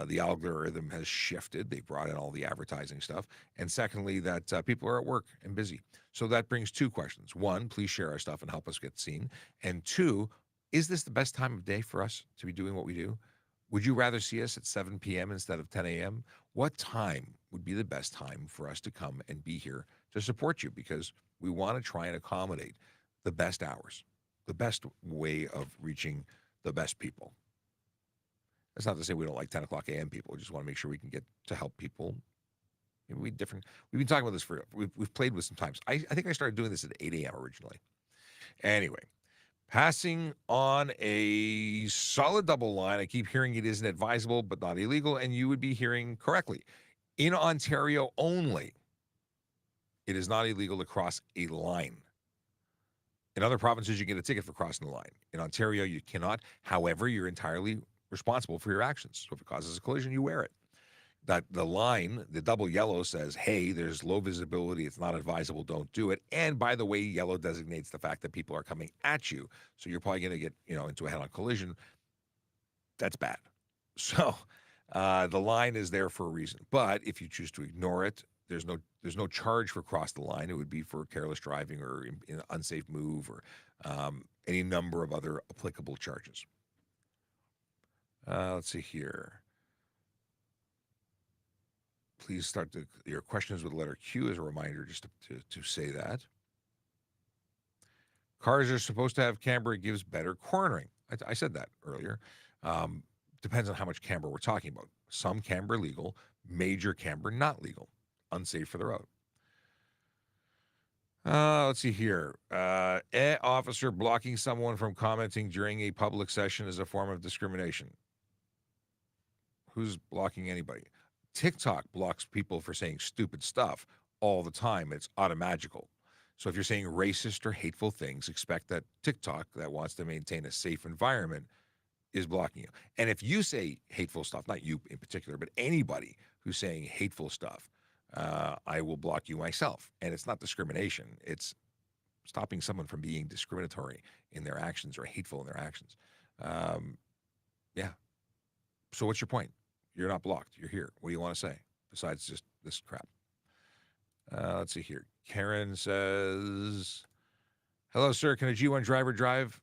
the algorithm has shifted. They brought in all the advertising stuff. And secondly, that people are at work and busy. So that brings two questions. One, please share our stuff and help us get seen. And two, is this the best time of day for us to be doing what we do? Would you rather see us at 7 p.m. instead of 10 a.m.? What time would be the best time for us to come and be here to support you? Because we want to try and accommodate the best hours, the best way of reaching the best people. That's not to say we don't like 10 o'clock a.m. people. We just want to make sure we can get to help people. Maybe we've been talking about this we've played with some times. I think I started doing this at 8 a.m. originally. Anyway, passing on a solid double line. I keep hearing it isn't advisable, but not illegal, and you would be hearing correctly. In Ontario only, it is not illegal to cross a line. In other provinces, you get a ticket for crossing the line. In Ontario, you cannot. However, you're entirely responsible for your actions. So if it causes a collision, you wear it. That the line, the double yellow says, hey, there's low visibility. It's not advisable. Don't do it. And by the way, yellow designates the fact that people are coming at you. So you're probably going to get, into a head-on collision. That's bad. So the line is there for a reason. But if you choose to ignore it, there's no charge for cross the line. It would be for careless driving or in unsafe move or any number of other applicable charges. Let's see here. Please start your questions with the letter Q as a reminder, just to say that. Cars are supposed to have camber. It gives better cornering. I said that earlier. Depends on how much camber we're talking about. Some camber legal, major camber not legal, unsafe for the road. Let's see here. Officer blocking someone from commenting during a public session is a form of discrimination. Who's blocking anybody? TikTok blocks people for saying stupid stuff all the time. It's automagical. So if you're saying racist or hateful things, expect that TikTok, that wants to maintain a safe environment, is blocking you. And if you say hateful stuff, not you in particular, but anybody who's saying hateful stuff, I will block you myself. And it's not discrimination. It's stopping someone from being discriminatory in their actions or hateful in their actions. Yeah. So what's your point? You're not blocked. You're here. What do you want to say besides just this crap? Let's see here. Karen says, hello, sir. Can a G1 driver drive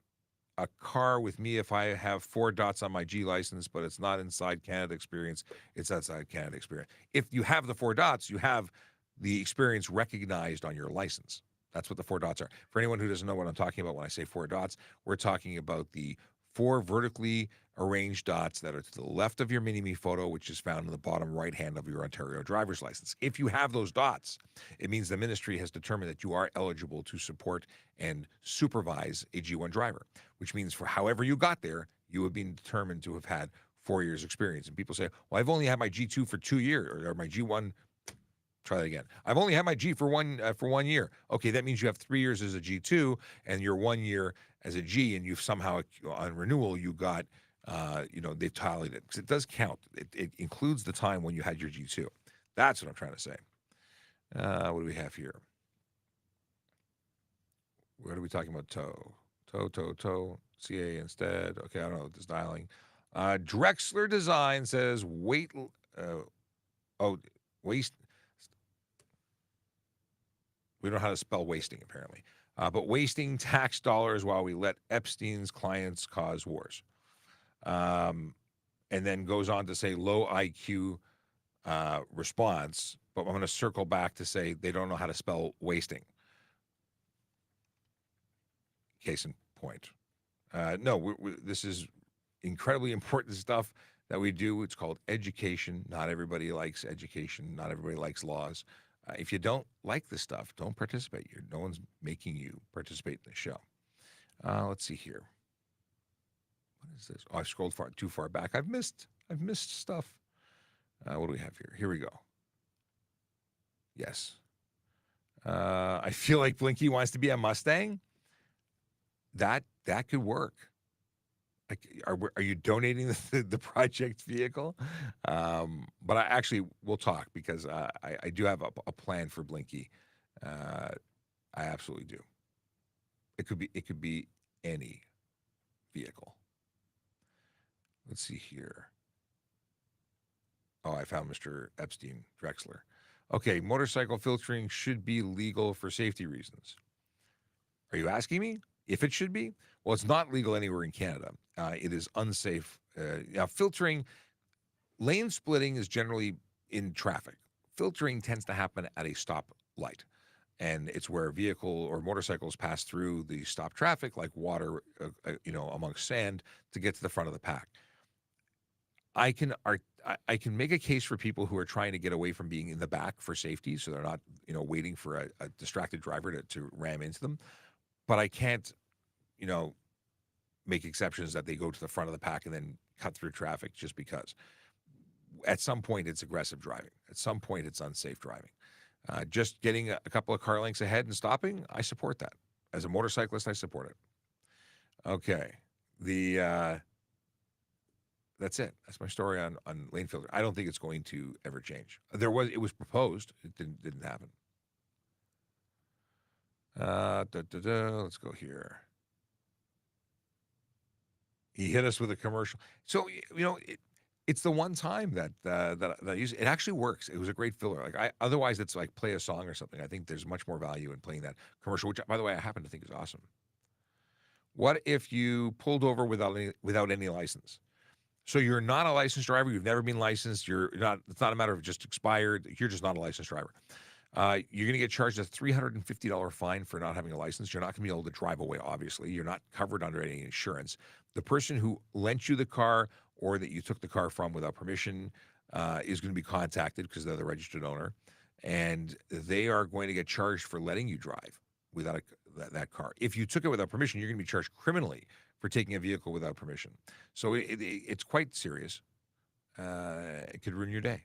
a car with me if I have 4 dots on my G license, but it's not inside Canada experience? It's outside Canada experience. If you have the 4 dots, you have the experience recognized on your license. That's what the 4 dots are. For anyone who doesn't know what I'm talking about when I say 4 dots, we're talking about the 4 vertically arranged dots that are to the left of your mini-me photo, which is found in the bottom right hand of your Ontario driver's license. If you have those dots, it means the ministry has determined that you are eligible to support and supervise a G1 driver, which means for however you got there, you have been determined to have had 4 years experience. And people say, well, I've only had my G2 for 2 years, or my G1. Try that again. I've only had my G for 1 year. Okay, that means you have 3 years as a G2 and you're 1 year as a G, and you've somehow on renewal you got, they've tallied it, because it does count. It includes the time when you had your G2. That's what I'm trying to say. What do we have here? What are we talking about? Tow. CA instead. Okay, I don't know. This dialing. Drexler Design says waste. We don't know how to spell wasting, apparently. But wasting tax dollars while we let Epstein's clients cause wars. And then goes on to say low IQ response. But I'm going to circle back to say they don't know how to spell wasting. Case in point. No, this is incredibly important stuff that we do. It's called education. Not everybody likes education. Not everybody likes laws. If you don't like this stuff, don't participate. No one's making you participate in the show. Let's see here. What is this? Oh, I scrolled too far back. I've missed stuff. What do we have here? Here we go. Yes. I feel like Blinky wants to be a Mustang. That could work. Are you donating the project vehicle? But I actually will talk, because I do have a plan for Blinky. I absolutely do. It could be any vehicle. Let's see here. Oh, I found Mr. Epstein Drexler. Okay, motorcycle filtering should be legal for safety reasons. Are you asking me if it should be? Well, it's not legal anywhere in Canada. It is unsafe. Now, filtering, lane splitting is generally in traffic. Filtering tends to happen at a stop light, and it's where a vehicle or motorcycles pass through the stop traffic, like water, amongst sand, to get to the front of the pack. I can make a case for people who are trying to get away from being in the back for safety, so they're not, waiting for a distracted driver to ram into them. But I can't, make exceptions that they go to the front of the pack and then cut through traffic just because. At some point, it's aggressive driving. At some point, it's unsafe driving. Just getting a couple of car lengths ahead and stopping, I support that. As a motorcyclist, I support it. Okay. That's it. That's my story on lane filter. I don't think it's going to ever change. It was proposed. It didn't happen. Let's go here. He hit us with a commercial. So, it's the one time that I use it. It actually works. It was a great filler. Otherwise it's like play a song or something. I think there's much more value in playing that commercial, which, by the way, I happen to think is awesome. What if you pulled over without any license? So you're not a licensed driver. You've never been licensed. It's not a matter of just expired. You're just not a licensed driver. You're going to get charged a $350 fine for not having a license. You're not going to be able to drive away, obviously. You're not covered under any insurance. The person who lent you the car or that you took the car from without permission is going to be contacted, because they're the registered owner, and they are going to get charged for letting you drive without that car. If you took it without permission, you're going to be charged criminally for taking a vehicle without permission. So it's quite serious. It could ruin your day.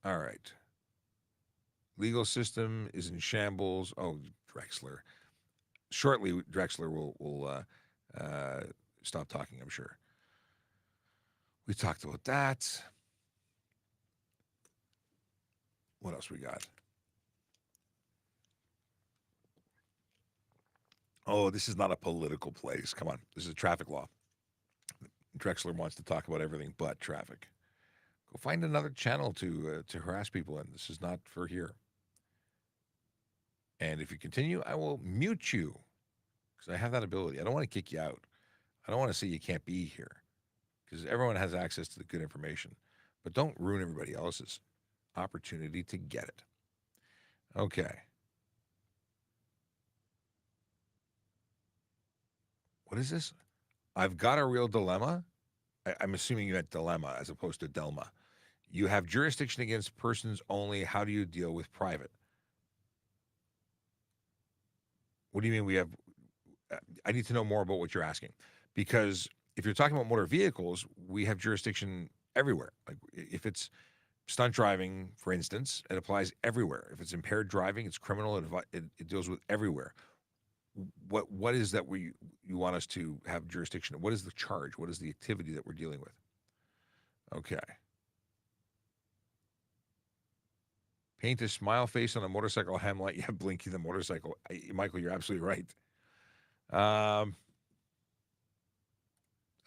All right. Legal system is in shambles. Oh, Drexler. Shortly, Drexler will stop talking, I'm sure. We talked about that. What else we got? Oh, this is not a political place. Come on. This is traffic law. Drexler wants to talk about everything but traffic. Go find another channel to harass people in. This is not for here. And if you continue, I will mute you, because I have that ability. I don't want to kick you out. I don't want to say you can't be here, because everyone has access to the good information. But don't ruin everybody else's opportunity to get it. Okay. What is this? I've got a real dilemma. I'm assuming you meant dilemma as opposed to Delma. You have jurisdiction against persons only. How do you deal with private? What do you mean we have? I need to know more about what you're asking, because if you're talking about motor vehicles, we have jurisdiction everywhere. Like if it's stunt driving, for instance, it applies everywhere. If it's impaired driving, it's criminal. It deals with everywhere. What is that you want us to have jurisdiction? What is the charge? What is the activity that we're dealing with? Okay. Paint a smile face on a motorcycle headlight. Yeah, Blinky the motorcycle. Michael, you're absolutely right.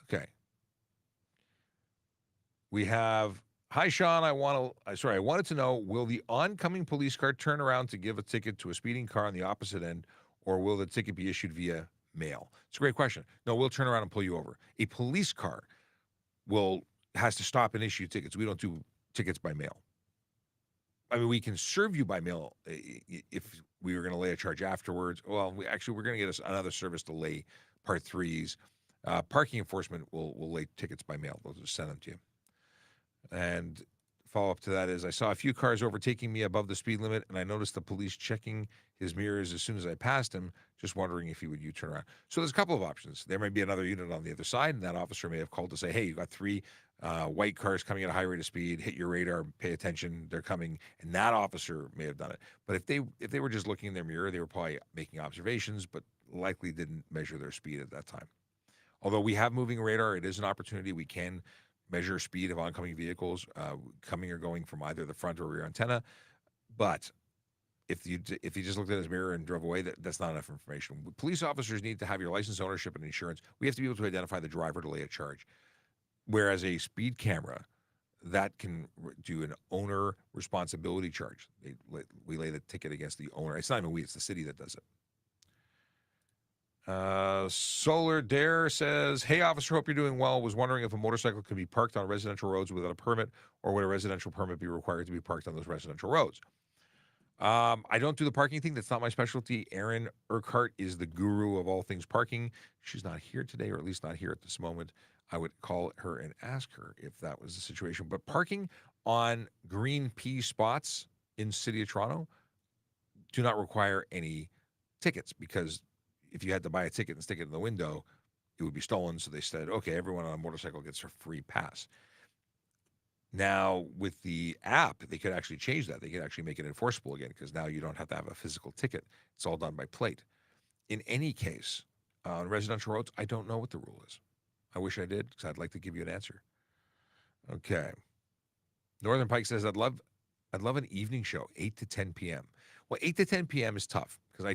Okay. We have, hi, Sean. I wanted to know, will the oncoming police car turn around to give a ticket to a speeding car on the opposite end, or will the ticket be issued via mail? It's a great question. No, we'll turn around and pull you over. A police car has to stop and issue tickets. We don't do tickets by mail. I mean, we can serve you by mail if we were going to lay a charge afterwards. Well, we're going to get us another service to lay part threes. Parking enforcement will lay tickets by mail. They'll just send them to you. And follow-up to that is, I saw a few cars overtaking me above the speed limit, and I noticed the police checking his mirrors as soon as I passed him, just wondering if he would U-turn around. So there's a couple of options. There may be another unit on the other side, and that officer may have called to say, hey, you got three white cars coming at a high rate of speed, hit your radar, pay attention, they're coming, and that officer may have done it. But if they were just looking in their mirror, they were probably making observations, but likely didn't measure their speed at that time. Although we have moving radar, it is an opportunity. We can measure speed of oncoming vehicles coming or going from either the front or rear antenna. But if you just looked at his mirror and drove away, that's not enough information. Police officers need to have your license, ownership, and insurance. We have to be able to identify the driver to lay a charge. Whereas a speed camera, that can do an owner responsibility charge. We lay the ticket against the owner. It's not even we, it's the city that does it. Solar Dare says, hey, officer, hope you're doing well. Was wondering if a motorcycle could be parked on residential roads without a permit, or would a residential permit be required to be parked on those residential roads? I don't do the parking thing. That's not my specialty. Erin Urquhart is the guru of all things parking. She's not here today, or at least not here at this moment. I would call her and ask her if that was the situation. But parking on green P spots in the city of Toronto do not require any tickets, because if you had to buy a ticket and stick it in the window, it would be stolen. So they said, okay, everyone on a motorcycle gets a free pass. Now, with the app, they could actually change that. They could actually make it enforceable again, because now you don't have to have a physical ticket. It's all done by plate. In any case, on residential roads, I don't know what the rule is. I wish I did, because I'd like to give you an answer. Okay. Northern Pike says, I'd love an evening show, 8 to 10 p.m. Well, 8 to 10 p.m. is tough, because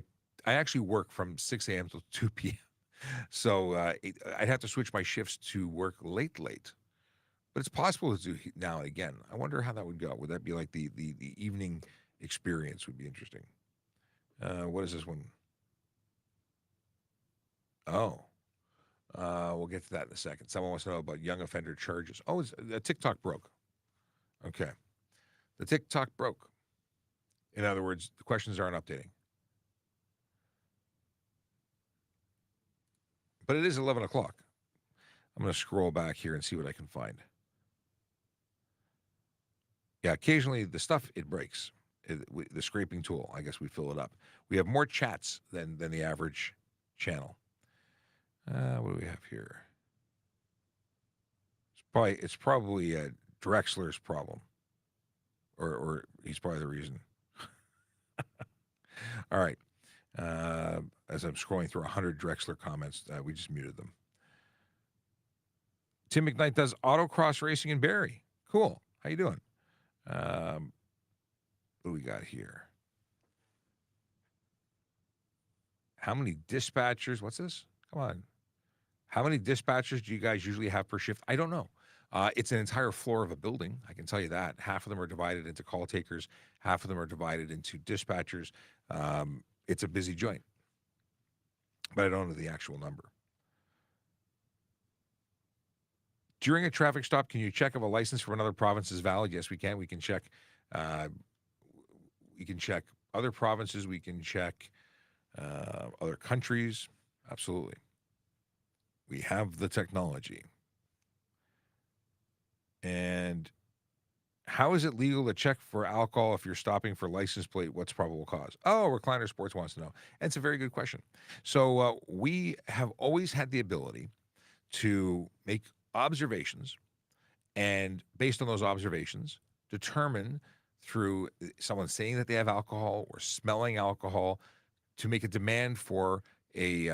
I actually work from 6 a.m. till 2 p.m. So I'd have to switch my shifts to work late. But it's possible to do now and again. I wonder how that would go. Would that be like the evening experience would be interesting. What is this one? Oh. We'll get to that in a second. Someone wants to know about young offender charges. Oh, TikTok broke. Okay. The TikTok broke. In other words, the questions aren't updating. But it is 11 o'clock. I'm going to scroll back here and see what I can find. Yeah, occasionally the stuff, it breaks. The scraping tool, I guess we fill it up. We have more chats than the average channel. What do we have here? It's probably Drexler's problem. Or he's probably the reason. All right. As I'm scrolling through 100 Drexler comments, we just muted them. Tim McKnight does autocross racing in Barrie. Cool. How you doing? What do we got here? How many dispatchers? What's this? Come on. How many dispatchers do you guys usually have per shift? I don't know. It's an entire floor of a building. I can tell you that. Half of them are divided into call takers. Half of them are divided into dispatchers. It's a busy joint. But I don't know the actual number. During a traffic stop, can you check if a license from another province is valid? Yes, we can. We can check. We can check other provinces. We can check other countries. Absolutely. We have the technology. And how is it legal to check for alcohol if you're stopping for license plate? What's probable cause? Oh, Recliner Sports wants to know. And it's a very good question. So we have always had the ability to make observations and based on those observations, determine through someone saying that they have alcohol or smelling alcohol to make a demand for a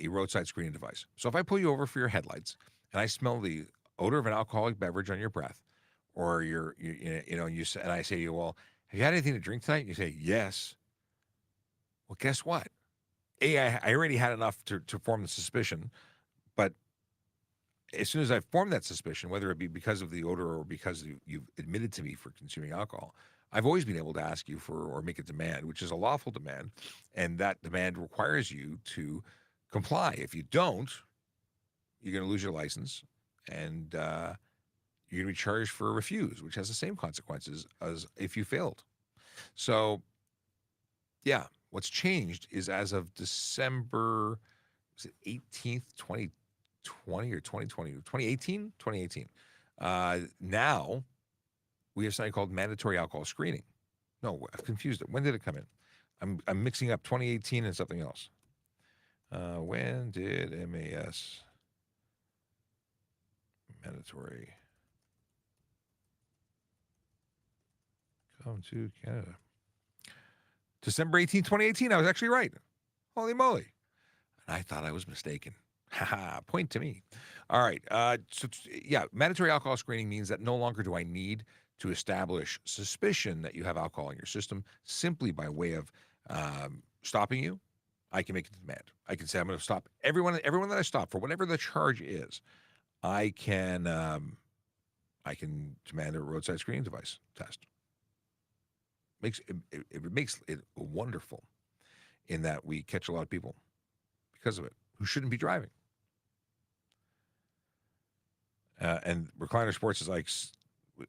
roadside screening device. So if I pull you over for your headlights and I smell the odor of an alcoholic beverage on your breath, or and I say to you, well, have you had anything to drink tonight? You say yes. Well, guess what? I already had enough to form the suspicion, but as soon as I formed that suspicion, whether it be because of the odor or because you've admitted to me for consuming alcohol, I've always been able to ask you for or make a demand, which is a lawful demand, and that demand requires you to comply. If you don't, you're going to lose your license, and you're going to be charged for a refuse, which has the same consequences as if you failed. So, yeah, what's changed is as of December 18th, 2020 or 2020, 2018? 2018. Now we have something called mandatory alcohol screening. No, I've confused it. When did it come in? I'm mixing up 2018 and something else. When did MAS mandatory come to Canada? December 18, 2018. I was actually right. Holy moly. And I thought I was mistaken. Haha, point to me. All right. Mandatory alcohol screening means that no longer do I need to establish suspicion that you have alcohol in your system simply by way of stopping you. I can make a demand. I can say I'm going to stop everyone that I stop for whatever the charge is. I can demand a roadside screening device test. It makes it wonderful in that we catch a lot of people because of it who shouldn't be driving. And Recliner Sports is like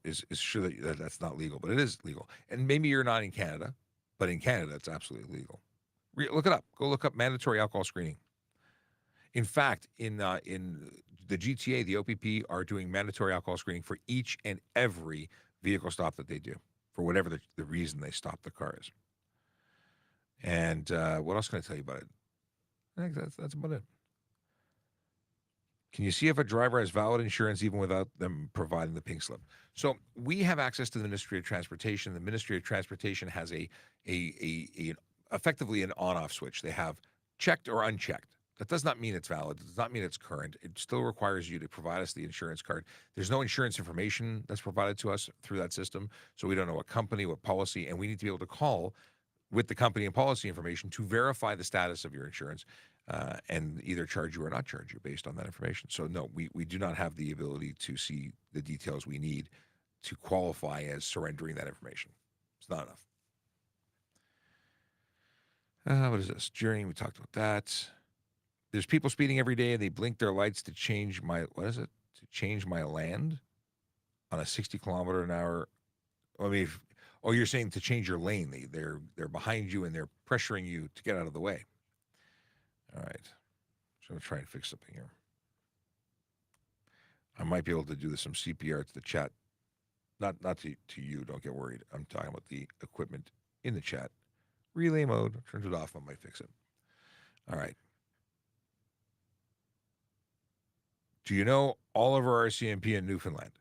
is sure that that's not legal, but it is legal. And maybe you're not in Canada, but in Canada it's absolutely legal. Look it up. Go look up mandatory alcohol screening. In fact, in the GTA, the OPP are doing mandatory alcohol screening for each and every vehicle stop that they do, for whatever the reason they stop the car is. And what else can I tell you about it? I think that's about it. Can you see if a driver has valid insurance even without them providing the pink slip? So we have access to the Ministry of Transportation. The Ministry of Transportation has a effectively an on-off switch. They have checked or unchecked. That does not mean it's valid. It does not mean it's current. It still requires you to provide us the insurance card. There's no insurance information that's provided to us through that system, so we don't know what company, what policy, and we need to be able to call with the company and policy information to verify the status of your insurance and either charge you or not charge you based on that information. So no, we do not have the ability to see the details we need to qualify as surrendering that information. It's not enough. What is this? Journey, we talked about that. There's people speeding every day and they blink their lights to change my land on a 60 kilometer an hour. I mean, you're saying to change your lane. They're behind you and they're pressuring you to get out of the way. All right. So I'm going to try and fix something here. I might be able to do some CPR to the chat. Not to you, don't get worried. I'm talking about the equipment in the chat. Relay mode, turns it off, I might fix it. All right. Do you know Oliver RCMP in Newfoundland?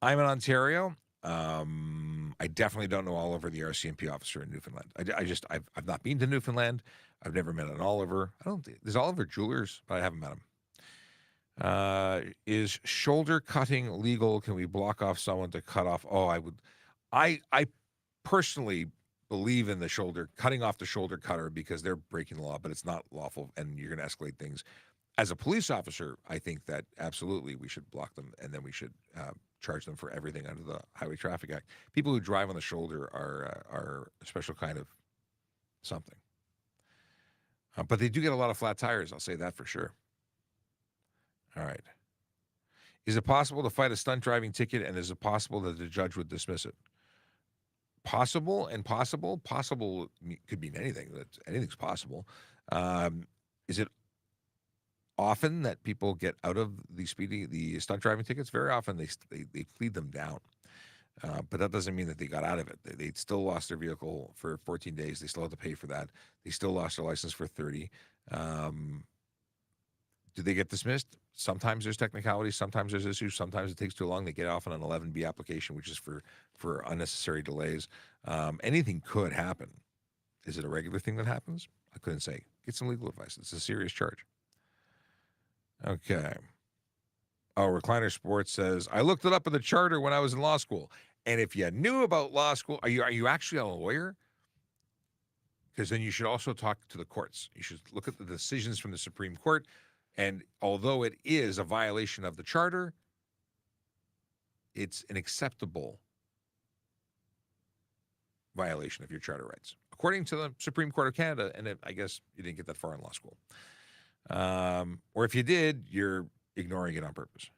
I'm in Ontario. I definitely don't know Oliver, the RCMP officer in Newfoundland. I've not been to Newfoundland. I've never met an Oliver. There's Oliver Jewelers, but I haven't met him. Is shoulder cutting legal? Can we block off someone to cut off? Oh, I personally believe in cutting off the shoulder cutter because they're breaking the law, but it's not lawful and you're going to escalate things. As a police officer, I think that absolutely we should block them and then we should charge them for everything under the Highway Traffic Act. People who drive on the shoulder are a special kind of something. But they do get a lot of flat tires, I'll say that for sure. All right. Is it possible to fight a stunt driving ticket and is it possible that the judge would dismiss it? Possible and possible. Possible could mean anything. Anything's possible. Is it often that people get out of the stunt driving tickets. Very often they plead them down. But that doesn't mean that they got out of it. They still lost their vehicle for 14 days. They still have to pay for that. They still lost their license for 30. Do they get dismissed? Sometimes there's technicalities. Sometimes there's issues. Sometimes it takes too long. They get off on an 11B application, which is for unnecessary delays. Anything could happen. Is it a regular thing that happens? I couldn't say. Get some legal advice. It's a serious charge. Okay. Oh, Recliner Sports says, I looked it up in the charter when I was in law school. And if you knew about law school, are you actually a lawyer? Because then you should also talk to the courts. You should look at the decisions from the Supreme Court. And although it is a violation of the charter, it's an acceptable violation of your charter rights, according to the Supreme Court of Canada. And I guess you didn't get that far in law school. Or if you did, you're ignoring it on purpose.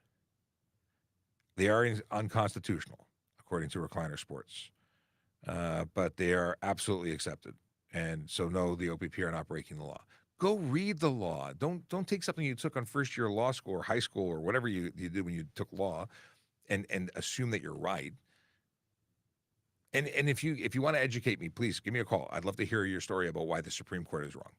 They are unconstitutional, according to Recliner Sports, but they are absolutely accepted. And so, no, the OPP are not breaking the law. Go read the law. Don't take something you took on first year law school or high school or whatever you did when you took law, and assume that you're right. And if you want to educate me, please give me a call. I'd love to hear your story about why the Supreme Court is wrong.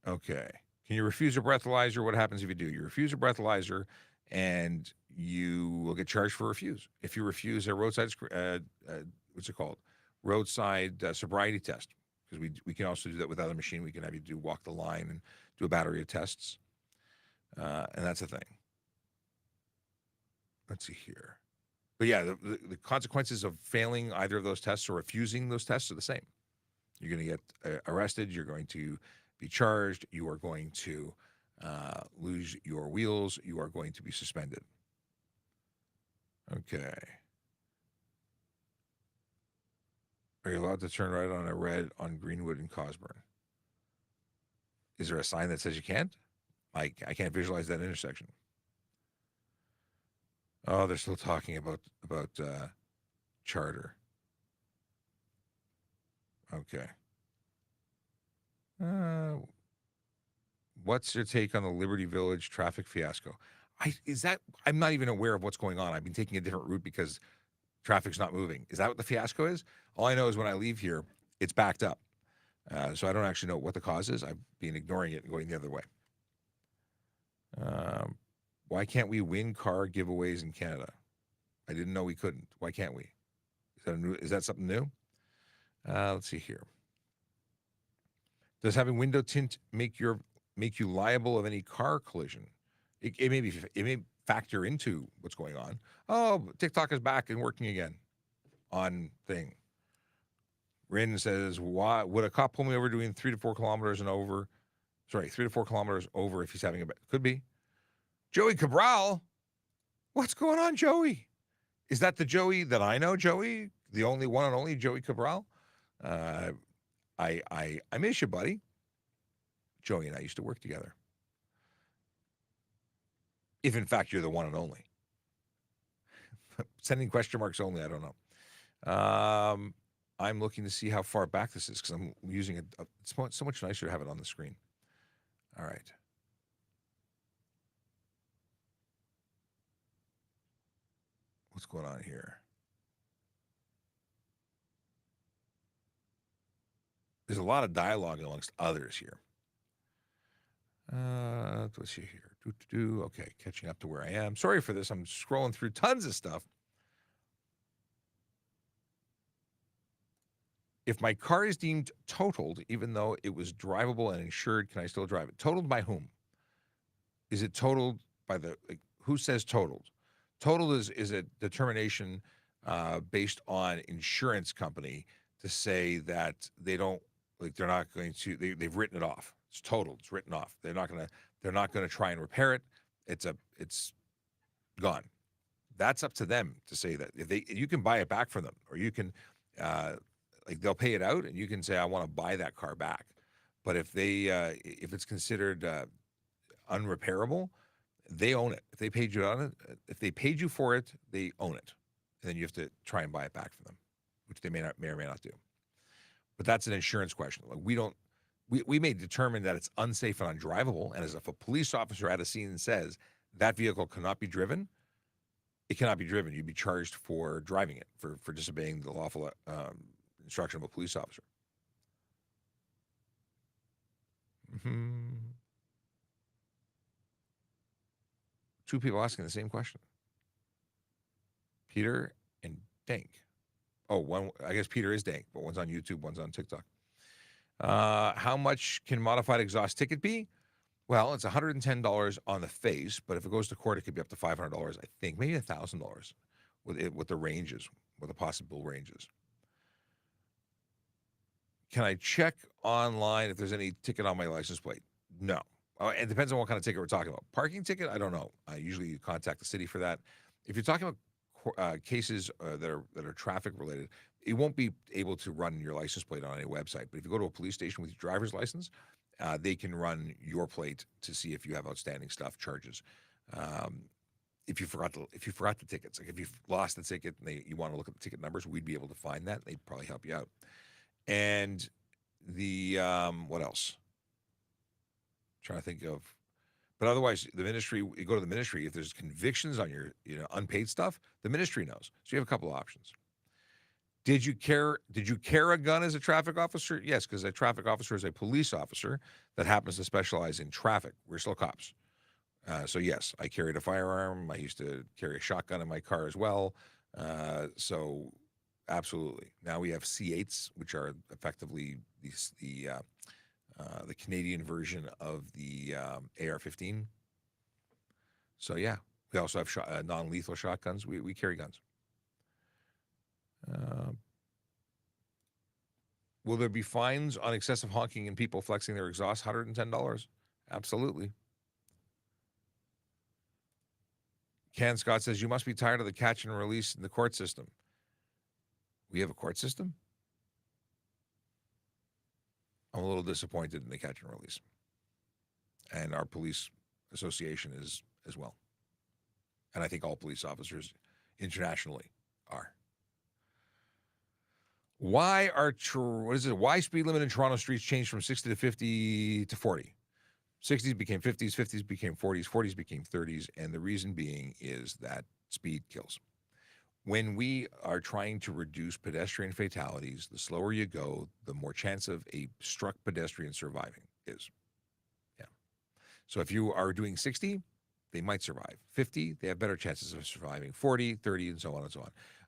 Okay. Can you refuse a breathalyzer? What happens if you do? You refuse a breathalyzer, and you will get charged for refuse. If you refuse a roadside, what's it called? Roadside sobriety test, because we can also do that without a machine. We can have you walk the line and do a battery of tests, and that's a thing. Let's see here. But yeah, the consequences of failing either of those tests or refusing those tests are the same. You're going to get arrested. You're going to be charged. You are going to lose your wheels. You are going to be suspended. Okay. Are you allowed to turn right on a red on Greenwood and Cosburn? Is there a sign that says you can't? I can't visualize that intersection. Oh, they're still talking about charter. Okay. What's your take on the Liberty Village traffic fiasco? I'm not even aware of what's going on. I've been taking a different route because traffic's not moving. Is that what the fiasco is? All I know is when I leave here, it's backed up. So I don't actually know what the cause is. I've been ignoring it and going the other way. Why can't we win car giveaways in Canada? I didn't know we couldn't. Why can't we? Is that something new? Let's see here. Does having window tint make you liable of any car collision? It may factor into what's going on. Oh, TikTok is back and working again on thing. Rin says, why would a cop pull me over doing 3 to 4 kilometers and over? Sorry, 3 to 4 kilometers over if he's having a could be. Joey Cabral, what's going on, Joey? Is that the Joey that I know, Joey? The only one and only Joey Cabral? I miss you, buddy. Joey and I used to work together. If in fact you're the one and only. Sending question marks only, I don't know. I'm looking to see how far back this is because I'm using it. It's so much nicer to have it on the screen. All right. What's going on here? There's a lot of dialogue amongst others here. Let's see here. Okay, catching up to where I am. Sorry for this. I'm scrolling through tons of stuff. If my car is deemed totaled, even though it was drivable and insured, can I still drive it? Totaled by whom? Is it totaled by who says totaled? Totaled is a determination based on insurance company to say that they don't, they're not going to, they've written it off. It's totaled. It's written off. They're not going to try and repair it. It's gone. That's up to them to say that. You can buy it back from them, or you can, they'll pay it out, and you can say, I want to buy that car back. But if if it's considered unrepairable, they own it. If they paid you for it, they own it, and then you have to try and buy it back from them, which they may or may not do. But that's an insurance question. We don't we may determine that it's unsafe and undrivable, and as if a police officer at a scene says that vehicle cannot be driven, it cannot be driven. You'd be charged for driving it, for disobeying the lawful instruction of a police officer. Two people asking the same question. Peter and Dank. Oh, one. I guess Peter is Dank, but one's on YouTube, one's on TikTok. How much can modified exhaust ticket be? Well, it's $110 on the face, but if it goes to court, it could be up to $500. I think maybe $1,000 with the ranges, with the possible ranges. Can I check online if there's any ticket on my license plate? No. It depends on what kind of ticket we're talking about. Parking ticket, I don't know. Usually you contact the city for that. If you're talking about cases that are traffic related, it won't be able to run your license plate on any website. But if you go to a police station with your driver's license, they can run your plate to see if you have outstanding stuff, charges. If you forgot the tickets, like if you've lost the ticket and you want to look at the ticket numbers, we'd be able to find that. They'd probably help you out. And the what else? Trying to think of, but otherwise, the ministry. You go to the ministry if there's convictions on your unpaid stuff. The ministry knows, so you have a couple of options. Did you carry a gun as a traffic officer? Yes, because a traffic officer is a police officer that happens to specialize in traffic. We're still cops. So yes, I carried a firearm. I used to carry a shotgun in my car as well. So absolutely. Now we have C8s, which are effectively the Canadian version of the AR-15. So yeah, we also have non-lethal shotguns. We carry guns. Will there be fines on excessive honking and people flexing their exhaust? $110. Absolutely. Ken Scott says, you must be tired of the catch and release in the court system. We have a court system? I'm a little disappointed in the catch and release. And our police association is as well. And I think all police officers internationally are. Why speed limit in Toronto streets changed from 60 to 50 to 40? 60s became 50s, 50s became 40s, 40s became 30s, and the reason being is that speed kills. When we are trying to reduce pedestrian fatalities, the slower you go, the more chance of a struck pedestrian surviving is. Yeah. So if you are doing 60, they might survive. 50, they have better chances of surviving. 40, 30, and so on and so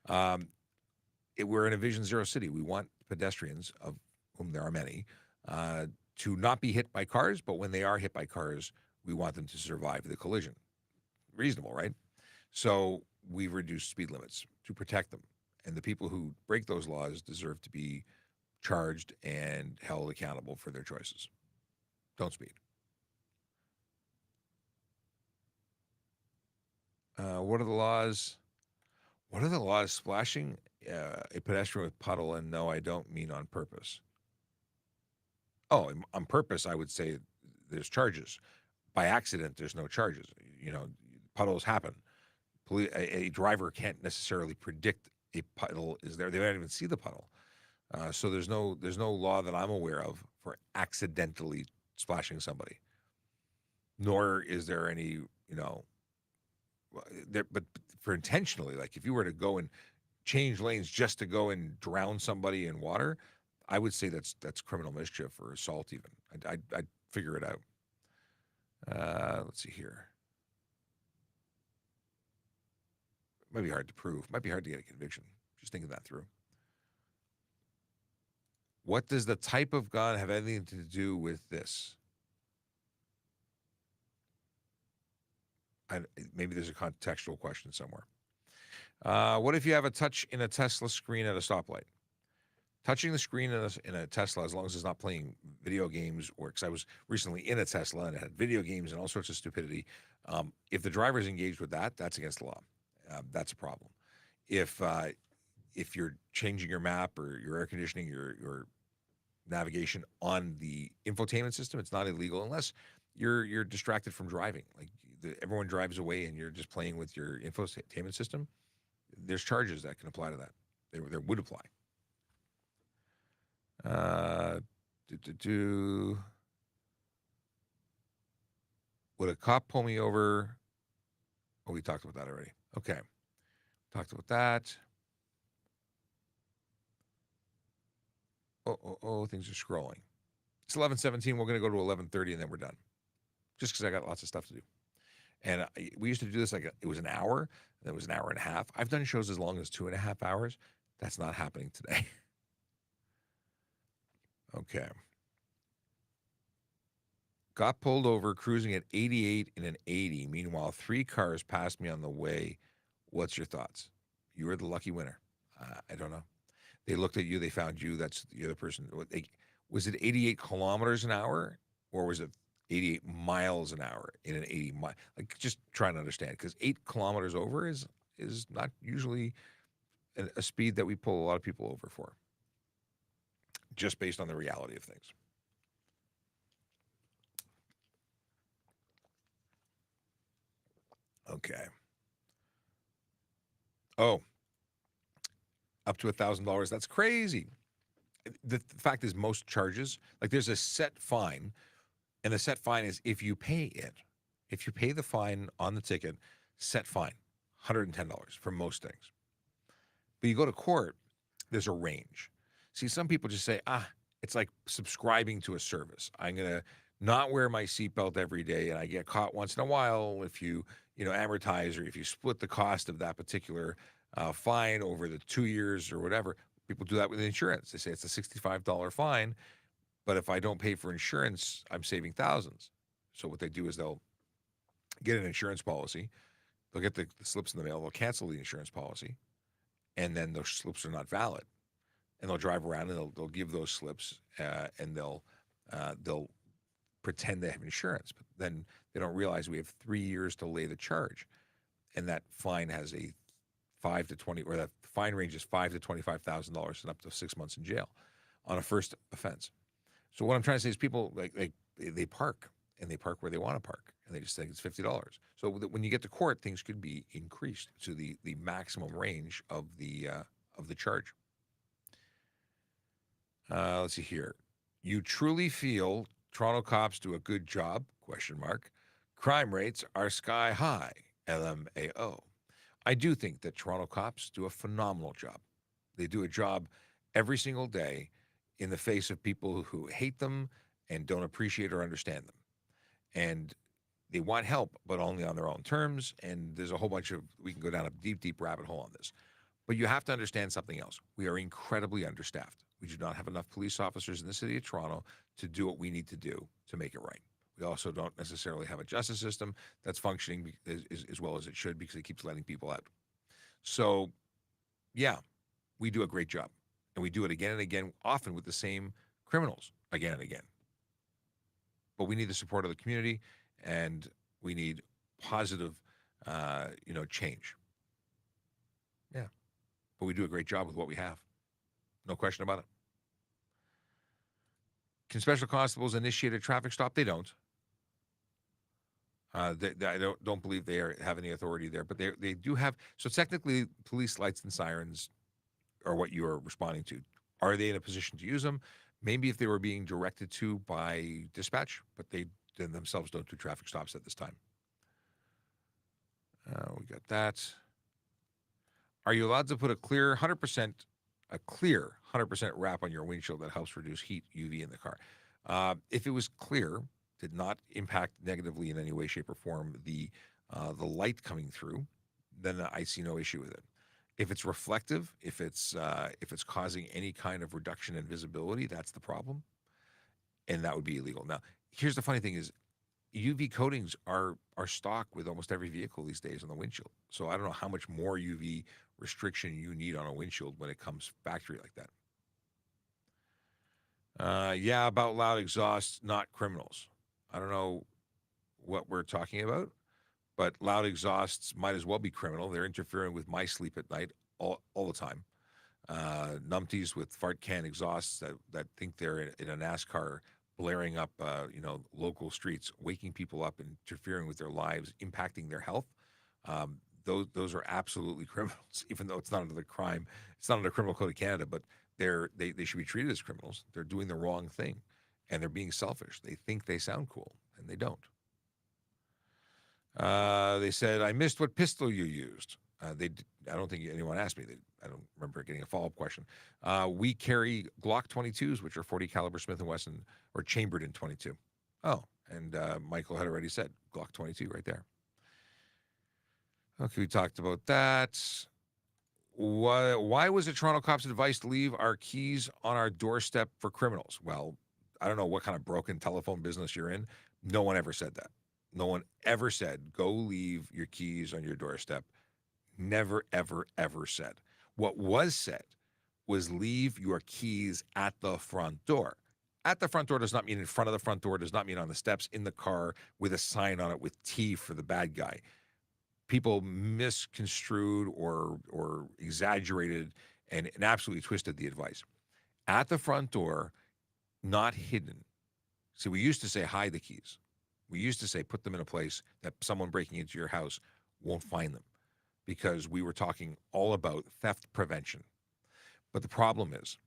on. We're in a Vision Zero city. We want pedestrians, of whom there are many, to not be hit by cars, but when they are hit by cars, we want them to survive the collision. Reasonable, right? So we've reduced speed limits to protect them. And the people who break those laws deserve to be charged and held accountable for their choices. Don't speed. What are the laws? What are the laws splashing a pedestrian with puddle? And no, I don't mean on purpose. Oh, on purpose, I would say there's charges. By accident, there's no charges. Puddles happen. A driver can't necessarily predict a puddle is there. They don't even see the puddle. So there's no law that I'm aware of for accidentally splashing somebody. Nor is there any, but for intentionally, like if you were to go and change lanes just to go and drown somebody in water, I would say that's criminal mischief or assault even. I'd figure it out. Let's see here. Might be hard to prove. Might be hard to get a conviction. Just thinking that through. What does the type of gun have anything to do with this? Maybe there's a contextual question somewhere. What if you have a touch in a Tesla screen at a stoplight? Touching the screen in a Tesla, as long as it's not playing video games, works. I was recently in a Tesla and it had video games and all sorts of stupidity. If the driver is engaged with that, that's against the law. That's a problem. If you're changing your map or your air conditioning, your navigation on the infotainment system, it's not illegal unless you're distracted from driving. Like everyone drives away and you're just playing with your infotainment system. There's charges that can apply to that. There would apply. Would a cop pull me over? Oh, we talked about that already. Okay. Talked about that. Oh, things are scrolling. It's 11:17. We're going to go to 11:30 and then we're done. Just because I got lots of stuff to do. And we used to do this like it was an hour, and it was an hour and a half. I've done shows as long as 2.5 hours. That's not happening today. Okay. Got pulled over cruising at 88 in an 80. Meanwhile, 3 cars passed me on the way. What's your thoughts? You were the lucky winner. I don't know. They looked at you. They found you. That's the other person. Was it 88 kilometers an hour, or was it 88 miles an hour in an 80 mile? Like, just trying to understand, because 8 kilometers over is not usually a speed that we pull a lot of people over for, just based on the reality of things. Okay. Oh, up to $1,000. That's crazy. The fact is, most charges, like, there's a set fine, and the set fine is if you pay it. If you pay the fine on the ticket, set fine, $110 for most things. But you go to court, there's a range. See, some people just say, it's like subscribing to a service. I'm going to not wear my seatbelt every day, and I get caught once in a while. If you amortize, or if you split the cost of that particular fine over the 2 years or whatever, people do that with insurance. They say it's a $65 fine, but if I don't pay for insurance, I'm saving thousands. So what they do is they'll get an insurance policy. They'll get the slips in the mail. They'll cancel the insurance policy, and then those slips are not valid. And they'll drive around and they'll give those slips, and they'll pretend they have insurance, but then they don't realize we have 3 years to lay the charge, and that fine has a 5 to 20, or that fine range is $5,000 to $25,000 and up to 6 months in jail on a first offense. So what I'm trying to say is, people they park, and they park where they want to park, and they just think it's $50. So when you get to court, things could be increased to the maximum range of the charge. Let's see here. You truly feel Toronto cops do a good job? ? Crime rates are sky high. LMAO. I do think that Toronto cops do a phenomenal job. They do a job every single day in the face of people who hate them and don't appreciate or understand them. And they want help, but only on their own terms. And there's a whole bunch of, we can go down a deep, deep rabbit hole on this. But you have to understand something else. We are incredibly understaffed. We do not have enough police officers in the city of Toronto to do what we need to do to make it right. We also don't necessarily have a justice system that's functioning as well as it should, because it keeps letting people out. So, yeah, we do a great job. And we do it again and again, often with the same criminals again and again. But we need the support of the community, and we need positive, change. Yeah. But we do a great job with what we have. No question about it. Can special constables initiate a traffic stop? They don't. I don't believe they have any authority there, but they do have. So technically, police lights and sirens are what you are responding to. Are they in a position to use them? Maybe if they were being directed to by dispatch, but they themselves don't do traffic stops at this time. We got that. Are you allowed to put a clear 100% wrap on your windshield that helps reduce heat UV in the car? If it was clear, did not impact negatively in any way, shape, or form the light coming through, then I see no issue with it. If it's reflective, if it's causing any kind of reduction in visibility, that's the problem, and that would be illegal. Now, here's the funny thing: is UV coatings are stock with almost every vehicle these days on the windshield. So I don't know how much more UV restriction you need on a windshield when it comes factory like that. Yeah, about loud exhausts, not criminals. I don't know what we're talking about, but loud exhausts might as well be criminal. They're interfering with my sleep at night all the time. Numpties with fart can exhausts that think they're in a NASCAR, blaring up, local streets, waking people up, interfering with their lives, impacting their health. Those are absolutely criminals, even though it's not under the crime. It's not under the Criminal Code of Canada, but they should be treated as criminals. They're doing the wrong thing. and they're being selfish. They think they sound cool, and they don't. They said, I missed what pistol you used. I don't think anyone asked me. I don't remember getting a follow-up question. We carry Glock 22s, which are 40 caliber Smith & Wesson, or chambered in 22. Oh, and Michael had already said Glock 22 right there. Okay, we talked about that. Why was it Toronto cops' advice to leave our keys on our doorstep for criminals? Well, I don't know what kind of broken telephone business you're in. No one ever said that. No one ever said, go leave your keys on your doorstep. Never, ever, ever said. What was said was leave your keys at the front door. At the front door does not mean in front of the front door, does not mean on the steps, in the car with a sign on it with T for the bad guy. People misconstrued or exaggerated and absolutely twisted the advice. At the front door, not hidden. See, we used to say hide the keys. We used to say put them in a place that someone breaking into your house won't find them, because we were talking all about theft prevention. But the problem is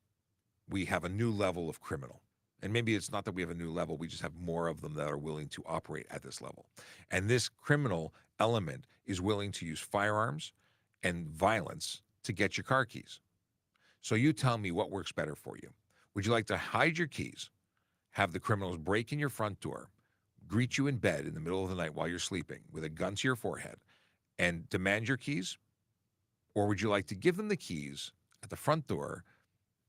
we have a new level of criminal. And maybe it's not that we have a new level, we just have more of them that are willing to operate at this level. And this criminal element is willing to use firearms and violence to get your car keys. So you tell me what works better for you. Would you like to hide your keys, have the criminals break in your front door, greet you in bed in the middle of the night while you're sleeping with a gun to your forehead, and demand your keys? Or would you like to give them the keys at the front door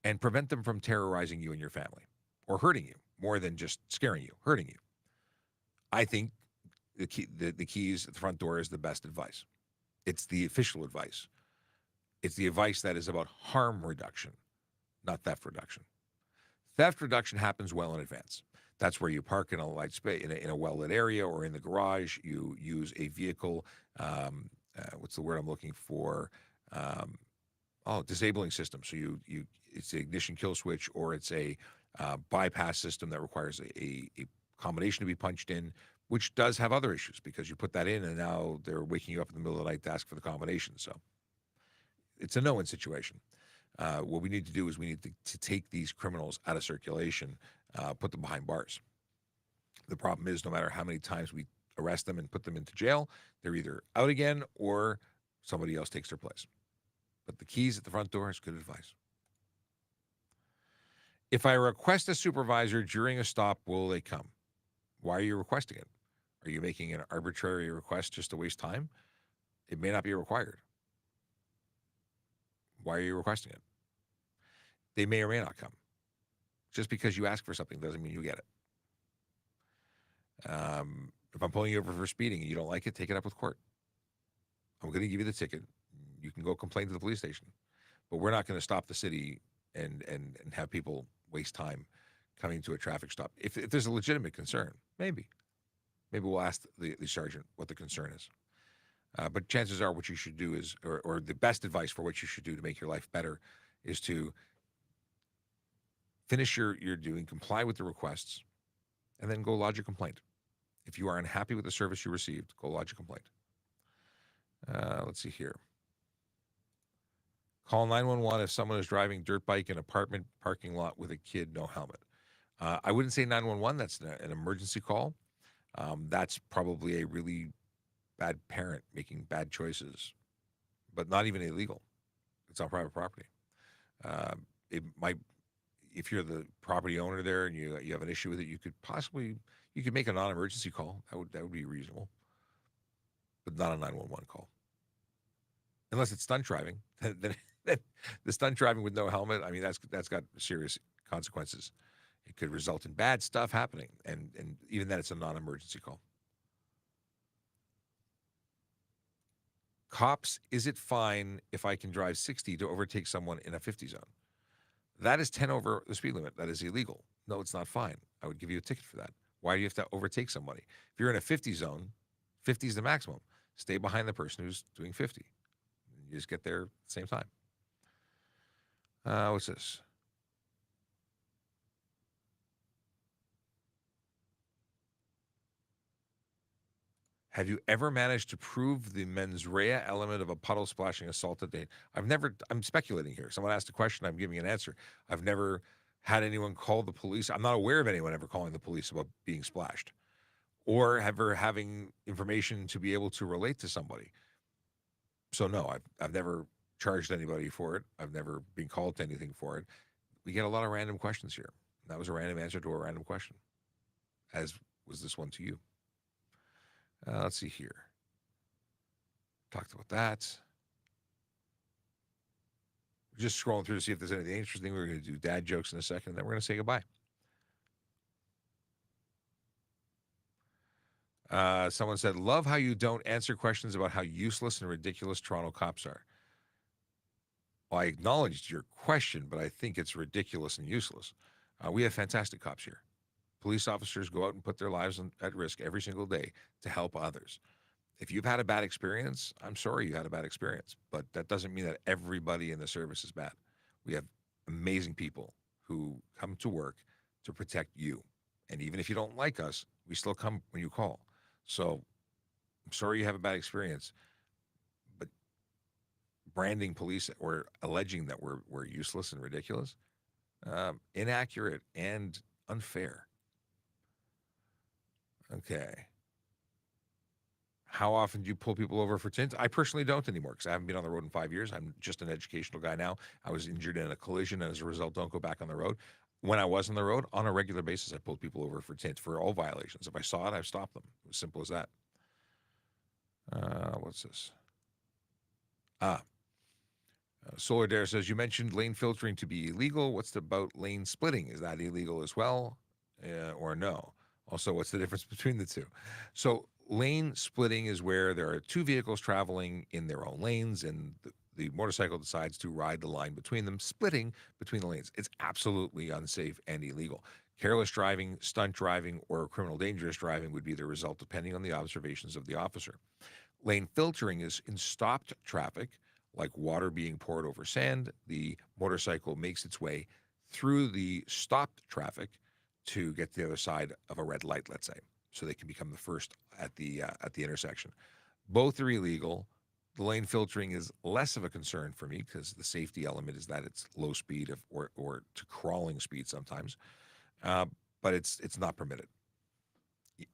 and prevent them from terrorizing you and your family, or hurting you more than just scaring you, hurting you? I think the keys at the front door is the best advice. It's the official advice. It's the advice that is about harm reduction, not theft reduction. Theft reduction happens well in advance. That's where you park in a light space, in a well-lit area, or in the garage. You use a vehicle. What's the word I'm looking for? Disabling system. So it's an ignition kill switch, or it's a bypass system that requires a combination to be punched in, which does have other issues because you put that in and now they're waking you up in the middle of the night to ask for the combination. So it's a no-win situation. What we need to do is we need to take these criminals out of circulation, put them behind bars. The problem is, no matter how many times we arrest them and put them into jail, they're either out again or somebody else takes their place. But the keys at the front door is good advice. If I request a supervisor during a stop, will they come? Why are you requesting it? Are you making an arbitrary request just to waste time? It may not be required. Why are you requesting it? They may or may not come. Just because you ask for something doesn't mean you get it. If I'm pulling you over for speeding and you don't like it, take it up with court. I'm going to give you the ticket. You can go complain to the police station. But we're not going to stop the city and have people waste time coming to a traffic stop. If there's a legitimate concern, maybe we'll ask the sergeant what the concern is. But chances are what you should do is, or the best advice for what you should do to make your life better is to finish your doing, comply with the requests, and then go lodge a complaint. If you are unhappy with the service you received, go lodge a complaint. Let's see here. Call 911 if someone is driving dirt bike in apartment parking lot with a kid, no helmet. I wouldn't say 911. That's an emergency call. That's probably a really bad parent making bad choices, but not even illegal. It's on private property. It might, if you're the property owner there and you have an issue with it, you could make a non-emergency call. That would be reasonable, but not a 911 call. Unless it's stunt driving, then the stunt driving with no helmet, I mean, that's got serious consequences. It could result in bad stuff happening, and even then, it's a non-emergency call. Cops, is it fine if I can drive 60 to overtake someone in a 50 zone? That is 10 over the speed limit. That is illegal. No, it's not fine. I would give you a ticket for that. Why do you have to overtake somebody? If you're in a 50 zone, 50 is the maximum. Stay behind the person who's doing 50. You just get there at the same time. What's this? Have you ever managed to prove the mens rea element of a puddle splashing assault at date? I'm speculating here. Someone asked a question, I'm giving an answer. I've never had anyone call the police. I'm not aware of anyone ever calling the police about being splashed or ever having information to be able to relate to somebody. So no, I've never charged anybody for it. I've never been called to anything for it. We get a lot of random questions here. That was a random answer to a random question, as was this one to you. Let's see here. Talked about that. Just scrolling through to see if there's anything interesting. We're going to do dad jokes in a second, and then we're going to say goodbye. Someone said, love how you don't answer questions about how useless and ridiculous Toronto cops are. Well, I acknowledged your question, but I think it's ridiculous and useless. We have fantastic cops here. Police officers go out and put their lives at risk every single day to help others. If you've had a bad experience, I'm sorry you had a bad experience, but that doesn't mean that everybody in the service is bad. We have amazing people who come to work to protect you. And even if you don't like us, we still come when you call. So I'm sorry you have a bad experience, but branding police or alleging that we're useless and ridiculous, inaccurate and unfair. Okay. How often do you pull people over for tint? I personally don't anymore because I haven't been on the road in 5 years. I'm just an educational guy now. I was injured in a collision, and as a result, don't go back on the road. When I was on the road, on a regular basis, I pulled people over for tint for all violations. If I saw it, I've stopped them. As simple as that. What's this? Solar Dare says, you mentioned lane filtering to be illegal. What's about lane splitting? Is that illegal as well or no? Also, what's the difference between the two? So lane splitting is where there are two vehicles traveling in their own lanes and the motorcycle decides to ride the line between them, splitting between the lanes. It's absolutely unsafe and illegal. Careless driving, stunt driving, or criminal dangerous driving would be the result depending on the observations of the officer. Lane filtering is in stopped traffic, like water being poured over sand. The motorcycle makes its way through the stopped traffic to get to the other side of a red light, let's say, so they can become the first at the intersection. Both are illegal. The lane filtering is less of a concern for me because the safety element is that it's low speed or to crawling speed sometimes, but it's not permitted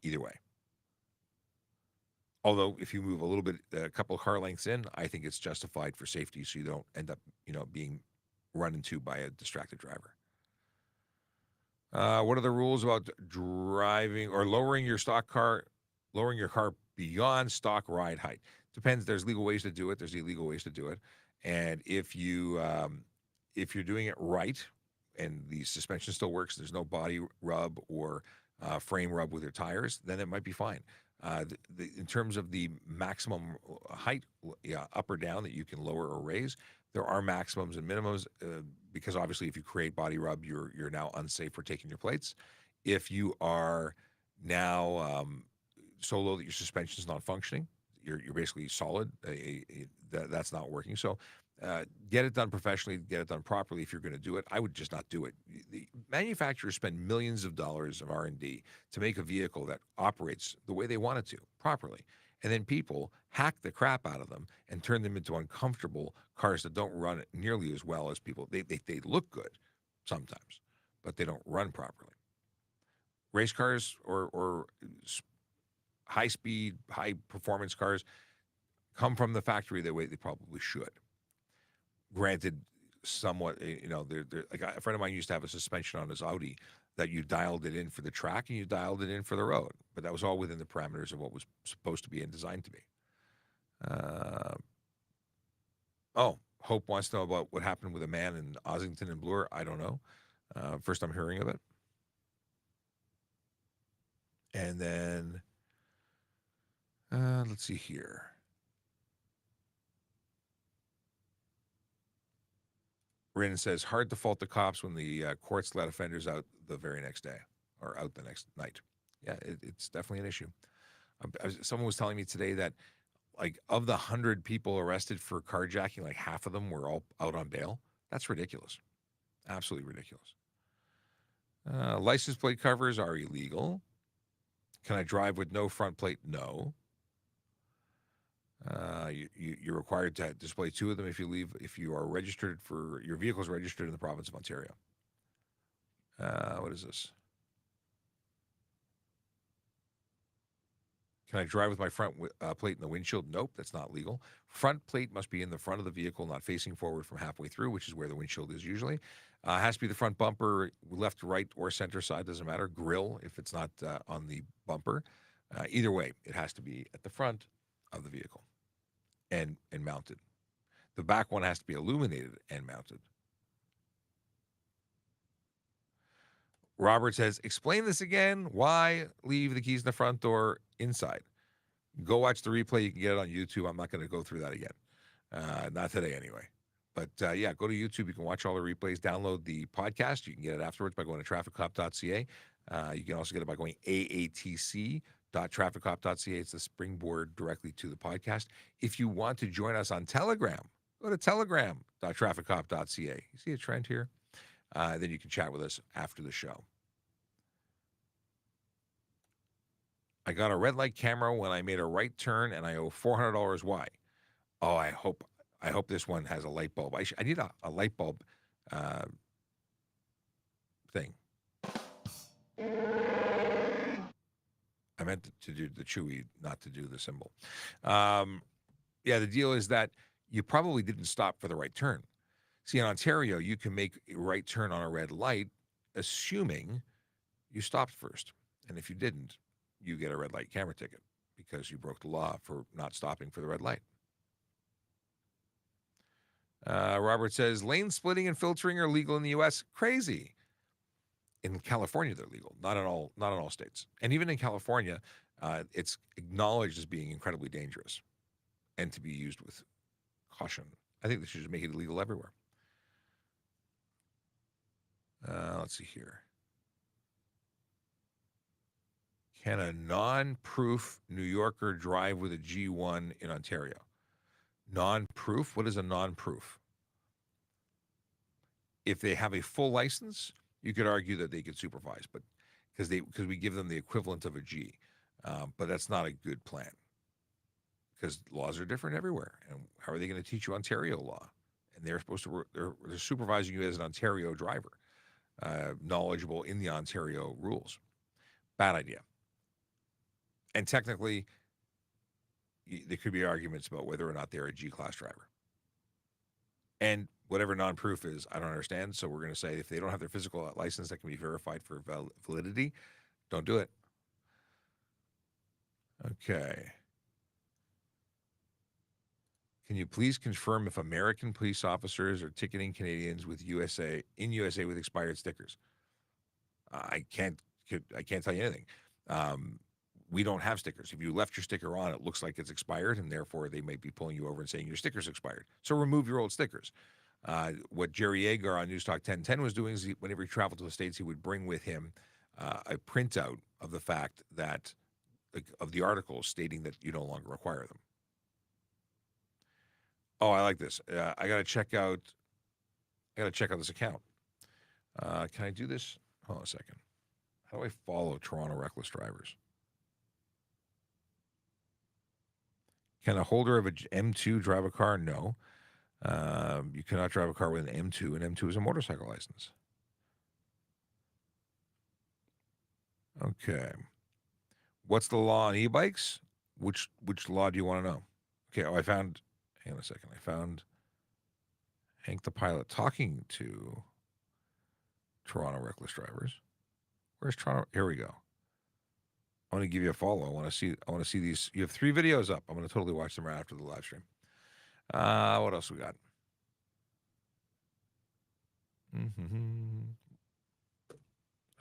either way. Although if you move a little bit, a couple of car lengths in, I think it's justified for safety, so you don't end up, being run into by a distracted driver. What are the rules about driving or lowering your car beyond stock ride height? Depends. There's legal ways to do it. There's illegal ways to do it. And if you're doing it right, and the suspension still works, there's no body rub or frame rub with your tires, then it might be fine. In terms of the maximum height, up or down that you can lower or raise, there are maximums and minimums because obviously if you create body rub, you're now unsafe for taking your plates. If you are now so low that your suspension is not functioning, you're basically solid. That's not working. So get it done professionally, get it done properly. If you're going to do it, I would just not do it. The manufacturers spend millions of dollars of R&D to make a vehicle that operates the way they want it to properly. And then people hack the crap out of them and turn them into uncomfortable cars that don't run nearly as well as people. They look good sometimes, but they don't run properly. Race cars or high-speed, high-performance cars come from the factory the way they probably should. Granted, somewhat, they're like a friend of mine used to have a suspension on his Audi that you dialed it in for the track and you dialed it in for the road, but that was all within the parameters of what was supposed to be and designed to be. Hope wants to know about what happened with a man in Ossington and Bloor. I don't know. First I'm hearing of it. And then, let's see here. Rin says, hard to fault the cops when the courts let offenders out the very next day or out the next night. Yeah, it's definitely an issue. Someone was telling me today that like of the 100 people arrested for carjacking, like half of them were all out on bail. That's ridiculous. Absolutely ridiculous. License plate covers are illegal. Can I drive with no front plate? No. You're required to display 2 of them if you are registered for, your vehicle is registered in the province of Ontario. What is this? Can I drive with my front plate in the windshield? Nope, that's not legal. Front plate must be in the front of the vehicle, not facing forward from halfway through, which is where the windshield is usually. Has to be the front bumper, left, right, or center side, doesn't matter. Grill if it's not on the bumper. Either way, it has to be at the front of the vehicle and mounted. The back one has to be illuminated and mounted. Robert says, explain this again. Why leave the keys in the front door inside? Go watch the replay. You can get it on YouTube. I'm not going to go through that again. Not today anyway. But yeah, go to YouTube. You can watch all the replays. Download the podcast. You can get it afterwards by going to TrafficCop.ca. You can also get it by going AATC.TrafficCop.ca. It's the springboard directly to the podcast. If you want to join us on Telegram, go to Telegram.TrafficCop.ca. You see a trend here? Then you can chat with us after the show. I got a red light camera when I made a right turn, and I owe $400. Why? Oh, I hope this one has a light bulb. I need a light bulb thing. I meant to do the Chewy, not to do the symbol. Yeah, the deal is that you probably didn't stop for the right turn. See, in Ontario, you can make a right turn on a red light, assuming you stopped first. And if you didn't, you get a red light camera ticket because you broke the law for not stopping for the red light. Robert says, lane splitting and filtering are legal in the U.S. Crazy. In California, they're legal. Not in all states. And even in California, it's acknowledged as being incredibly dangerous and to be used with caution. I think they should just make it illegal everywhere. Let's see here. Can a non-proof New Yorker drive with a G1 in Ontario? Non-proof? What is a non-proof? If they have a full license, you could argue that they could supervise, but because we give them the equivalent of a G, but that's not a good plan because laws are different everywhere. And how are they going to teach you Ontario law? And they're supposed to they're supervising you as an Ontario driver, knowledgeable in the Ontario rules. Bad idea. And technically, there could be arguments about whether or not they're a G-class driver. And whatever non-proof is, I don't understand. So we're going to say if they don't have their physical license that can be verified for validity, don't do it. Okay. Can you please confirm if American police officers are ticketing Canadians with USA with expired stickers? I can't tell you anything. We don't have stickers. If you left your sticker on, it looks like it's expired, and therefore they might be pulling you over and saying your sticker's expired. So remove your old stickers. What Jerry Agar on News Talk 1010 was doing is whenever he traveled to the States, he would bring with him a printout of the fact that, of the article stating that you no longer require them. Oh, I like this. I got to check out this account. Can I do this? Hold on a second. How do I follow Toronto reckless drivers? Can a holder of an M2 drive a car? No. You cannot drive a car with an M2. An M2 is a motorcycle license. Okay. What's the law on e-bikes? Which law do you want to know? Okay. Oh, hang on a second. I found Hank the pilot talking to Toronto reckless drivers. Where's Toronto? Here we go. I want to give you a follow. I want to see these. You have 3 videos up. I'm going to totally watch them right after the live stream. What else we got?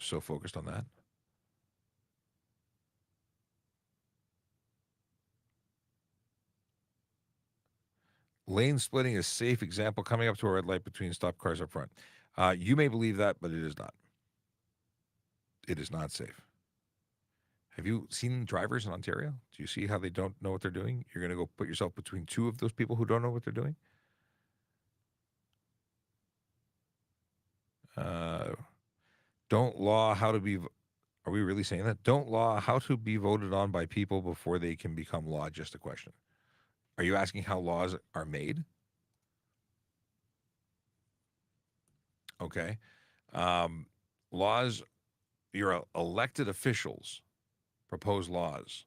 So focused on that. Lane splitting is safe. Example, coming up to a red light between stop cars up front. You may believe that, but it is not. It is not safe. Have you seen drivers in Ontario? Do you see how they don't know what they're doing? You're going to go put yourself between 2 of those people who don't know what they're doing? Don't law how to be... Are we really saying that? Don't law how to be voted on by people before they can become law. Just a question. Are you asking how laws are made? Okay. laws, your elected officials propose laws,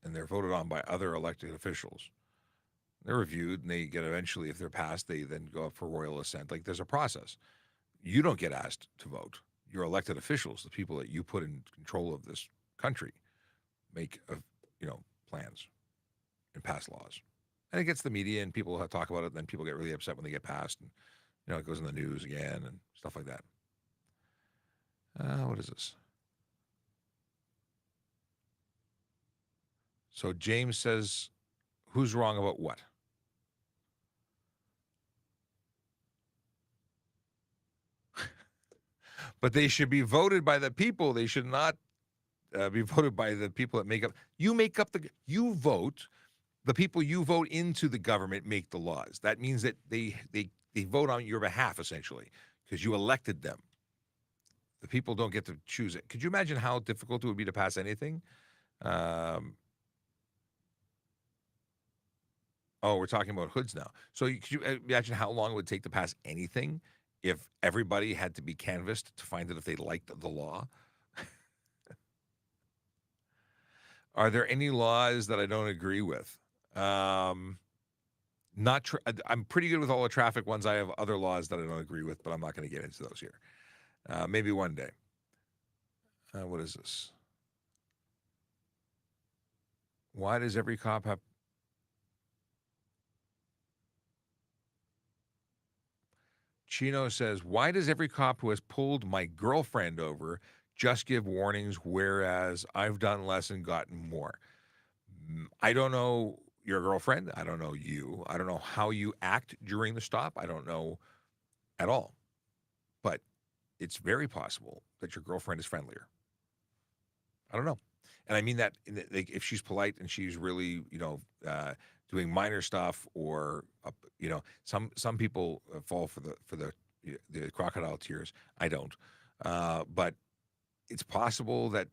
and they're voted on by other elected officials. They're reviewed, and they get eventually, if they're passed, they then go up for royal assent. Like, there's a process. You don't get asked to vote. Your elected officials, the people that you put in control of this country, make plans and pass laws. And it gets the media, and people talk about it, and then people get really upset when they get passed, and it goes in the news again and stuff like that. What is this? So James says, who's wrong about what? But they should be voted by the people. They should not be voted by the people that make up. You vote. The people you vote into the government make the laws. That means that they vote on your behalf, essentially, because you elected them. The people don't get to choose it. Could you imagine how difficult it would be to pass anything? We're talking about hoods now. So could you imagine how long it would take to pass anything if everybody had to be canvassed to find out if they liked the law? Are there any laws that I don't agree with? I'm pretty good with all the traffic ones. I have other laws that I don't agree with, but I'm not going to get into those here. Maybe one day. What is this? Why does every cop have... Chino says, why does every cop who has pulled my girlfriend over just give warnings, whereas I've done less and gotten more? I don't know your girlfriend. I don't know you. I don't know how you act during the stop. I don't know at all. But it's very possible that your girlfriend is friendlier. I don't know. And I mean that if she's polite and she's really, doing minor stuff, or some people fall for the crocodile tears. I don't. But it's possible that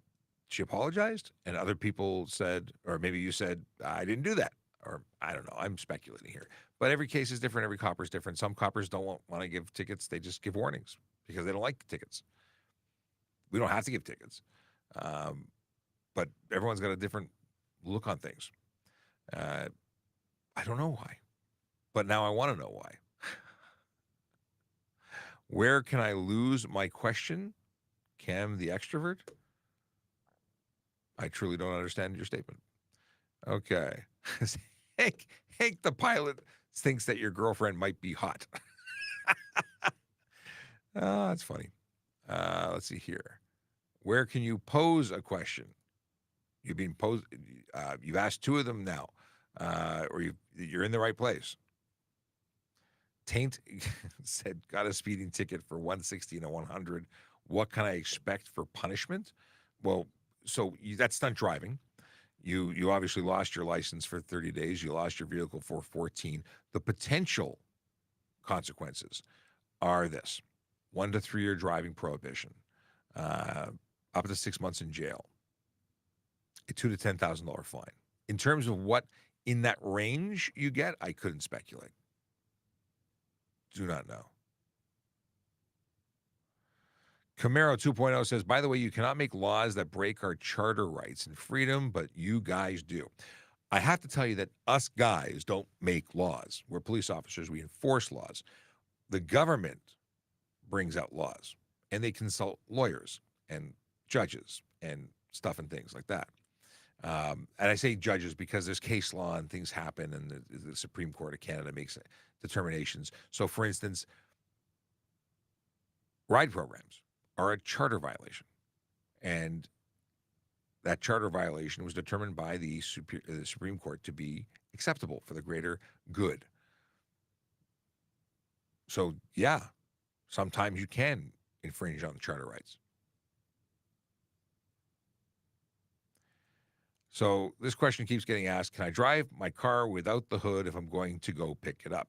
she apologized and other people said, or maybe you said, I didn't do that. Or I don't know. I'm speculating here. But every case is different. Every copper is different. Some coppers don't want to give tickets. They just give warnings because they don't like the tickets. We don't have to give tickets. But everyone's got a different look on things. I don't know why. But now I want to know why. Where can I lose my question? Cam the extrovert? I truly don't understand your statement. Okay. Hank the pilot thinks that your girlfriend might be hot. Oh, that's funny. Let's see here. Where can you pose a question? You've been posed. You've asked two of them now, or you're in the right place. Taint said, got a speeding ticket for 160 and a 100. What can I expect for punishment? Well, that's stunt driving. You obviously lost your license for 30 days. You lost your vehicle for 14. The potential consequences are this: 1 to 3 year driving prohibition, up to 6 months in jail, a $2,000 to $10,000 fine. In terms of what in that range you get, I couldn't speculate. Do not know. Camaro 2.0 says, by the way, you cannot make laws that break our charter rights and freedom, but you guys do. I have to tell you that us guys don't make laws. We're police officers. We enforce laws. The government brings out laws, and they consult lawyers and judges and stuff and things like that. And I say judges because there's case law and things happen, and the Supreme Court of Canada makes determinations. So, for instance, ride programs are a charter violation, and that charter violation was determined by the Supreme Court to be acceptable for the greater good. So, yeah, sometimes you can infringe on the charter rights. So this question keeps getting asked: can I drive my car without the hood if I'm going to go pick it up?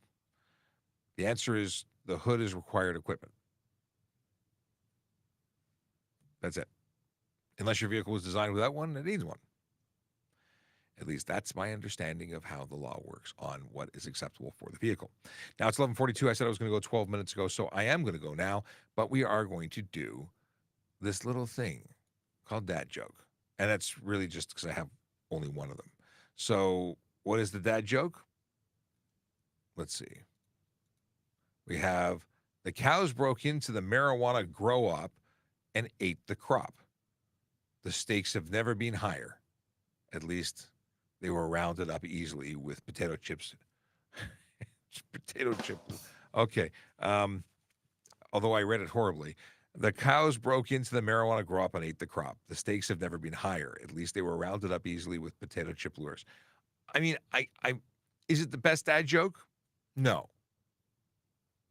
The answer is the hood is required equipment. That's it. Unless your vehicle was designed without one, it needs one. At least that's my understanding of how the law works on what is acceptable for the vehicle. Now it's 11:42. I said I was going to go 12 minutes ago, so I am going to go now, but we are going to do this little thing called dad joke. And that's really just because I have only one of them. So, what is the dad joke? Let's see. We have the cows broke into the marijuana grow up and ate the crop. The stakes have never been higher. At least they were rounded up easily with potato chips. Potato chip. Okay. Although I read it horribly. The cows broke into the marijuana grow up and ate the crop. The stakes have never been higher. At least they were rounded up easily with potato chip lures. I mean, is it the best dad joke? No.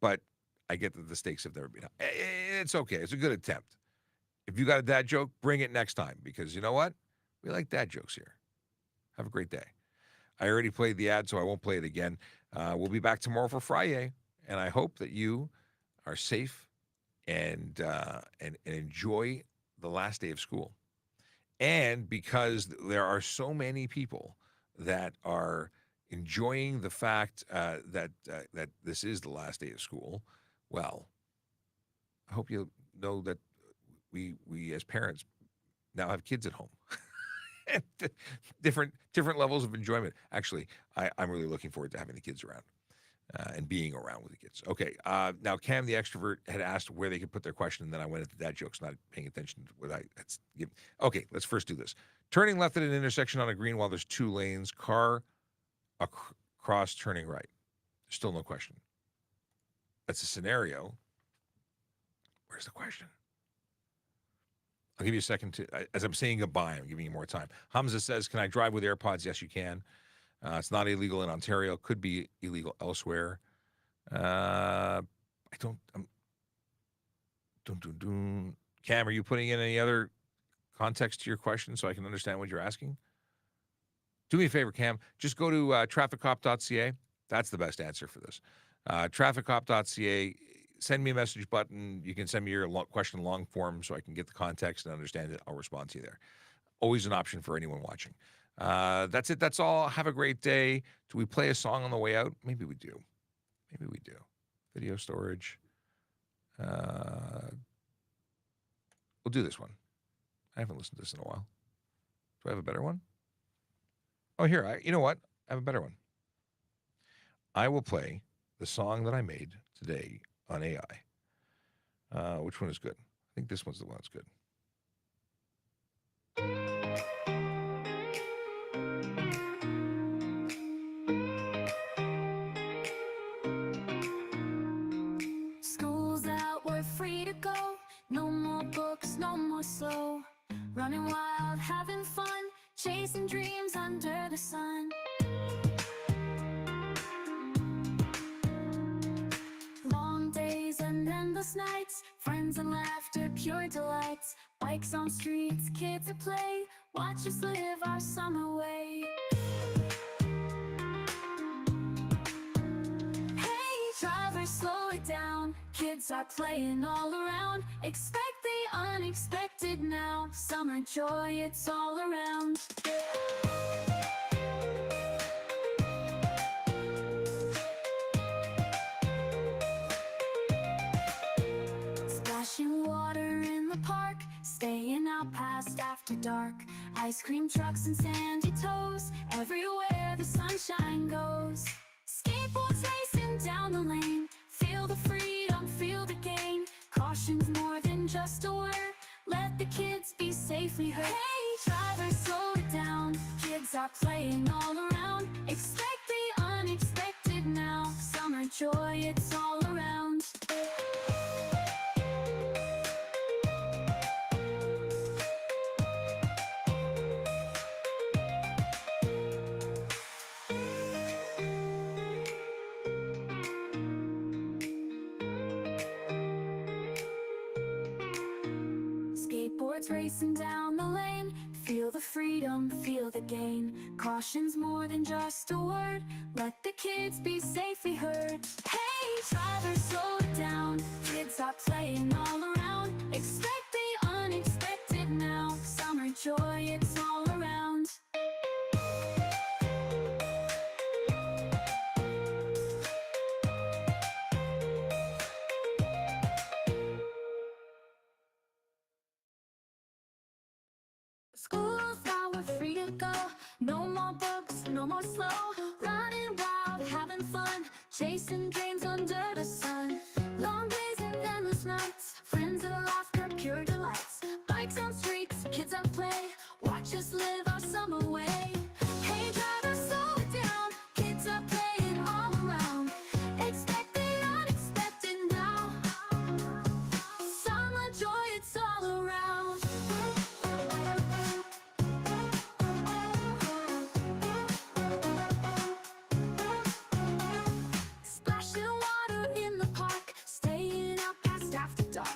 But I get that the stakes have never been high. It's okay. It's a good attempt. If you got a dad joke, bring it next time, because you know what? We like dad jokes here. Have a great day. I already played the ad, so I won't play it again. We'll be back tomorrow for Friday, and I hope that you are safe and enjoy the last day of school. And because there are so many people that are enjoying the fact that this is the last day of school, well, I hope you know that we as parents now have kids at home. And different levels of enjoyment. Actually, I'm really looking forward to having the kids around and being around with the kids. Okay, now Cam the extrovert had asked where they could put their question, and then I went into dad jokes, not paying attention to what that's give. Okay, let's first do this. Turning left at an intersection on a green while there's 2 lanes, car across turning right. Still no question. That's a scenario. Where's the question? I'll give you a second to, as I'm saying goodbye, I'm giving you more time. Hamza says, can I drive with AirPods? Yes, you can. It's not illegal in Ontario. Could be illegal elsewhere. Cam, are you putting in any other context to your question so I can understand what you're asking? Do me a favor, Cam. Just go to TrafficCop.ca. That's the best answer for this. TrafficCop.ca. Send me a message button. You can send me your question long form so I can get the context and understand it. I'll respond to you there. Always an option for anyone watching. That's it. That's all. Have a great day. Do we play a song on the way out? Maybe we do. Maybe we do. Video storage. We'll do this one. I haven't listened to this in a while. Do I have a better one? Oh, here. You know what? I have a better one. I will play the song that I made today on AI. Which one is good? I think this one's the one that's good. School's out, we're free to go. No more books, no more slow. Running wild, having fun, chasing dreams under the sun. Long days and endless nights, friends and laughter, pure delights. Bikes on streets, kids at play, watch us live our summer way. Hey, driver, slow it down. Kids are playing all around. Expect the unexpected now. Summer joy, it's all around. Splashing water in the park, staying out past after dark. Ice cream trucks and sandy toes, everywhere the sunshine goes. Skateboards racing down the lane, feel the freedom, feel the gain. Caution's more than just a word, let the kids be safely heard. Hey, driver, slow it down. Kids are playing all around. Expect the unexpected now. Summer joy, it's all around. Skateboards racing down the lane, feel the freedom, feel the gain. Caution's more than just a word, let the kids be safely heard. Hey, driver, slow it down. Kids are playing all around. Expect the unexpected now. Summer joy, it's all to go. No more books, no more slow. Running wild, having fun, chasing dreams under the sun. Long days and endless nights, friends and laughter, pure delights. Bikes on streets, kids at play, watch us live our summer way. Hey driver, slow it down, kids are playing all around. Expect the unexpected now. Summer joy, it's all around. Splashing water in the park, staying out past after dark.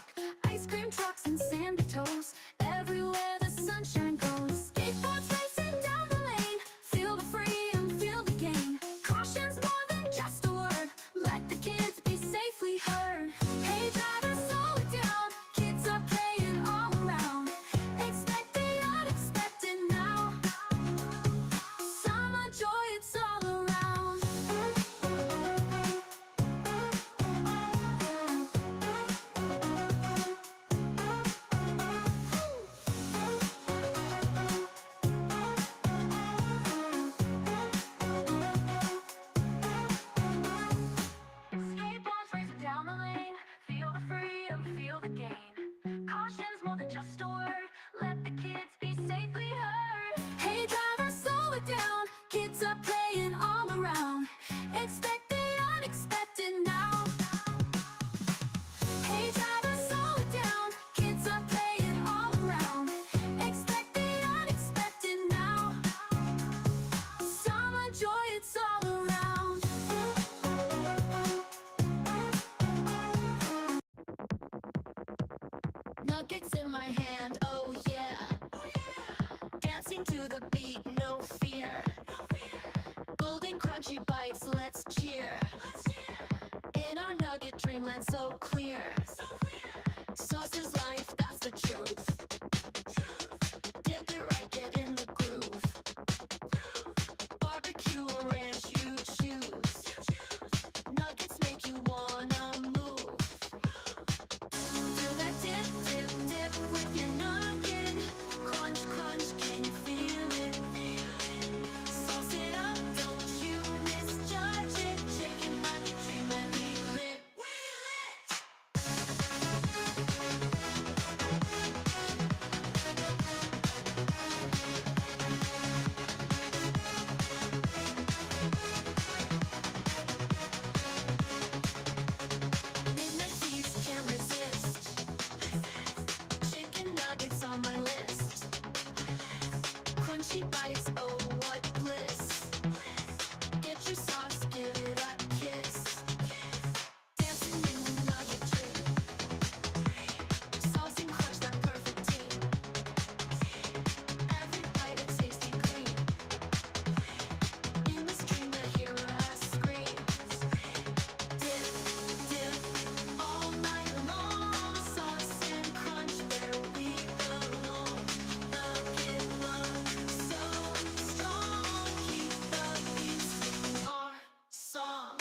Ice cream trucks and sandy toes, everywhere the sunshine goes. Skateboards racing down the lane, feel the freedom, feel the gain. Caution's more than just a word, let the kids be safely heard. Hey driver, slow it down, kids are playing all around. Expect the unexpected now. Summer joy, it's all around. Skateboards racing down the lane, feel the freedom, feel the gain. Caution's more than just a word, let the kids be safely heard. Hey driver, slow it down, kids are playing all around. Expect the unexpected now. Hey driver, slow it down, kids are playing all around. Expect the unexpected now. Summer joy, it's all around. Nuggets in my hand, oh yeah. Dancing to the beat, no fear. Golden crunchy bites, let's cheer. In our nugget dreamland so clear. Sauce is life, that's the truth. Dip it right, get in the groove. Barbecue or ranch, you choose. Nuggets make you wanna move. Do that dip, dip, dip with your nugget. Crunch, crunch, can you feel it? Sauce it up, don't you misjudge it. Chicken nugget dreamland, we lit. Midnight feast, can't resist. Chicken nuggets on my list. Crunchy bites, oh what bliss. Get your sauce, give it a kiss. Dancing in the nugget dream. Sauce and crunch, that perfect team. Every bite a tasty clean. In this dream, the hero has screamed. Dip, dip, all night long. Sauce and crunch, where we belong. Nugget love, so strong. Keep the beats singing our song.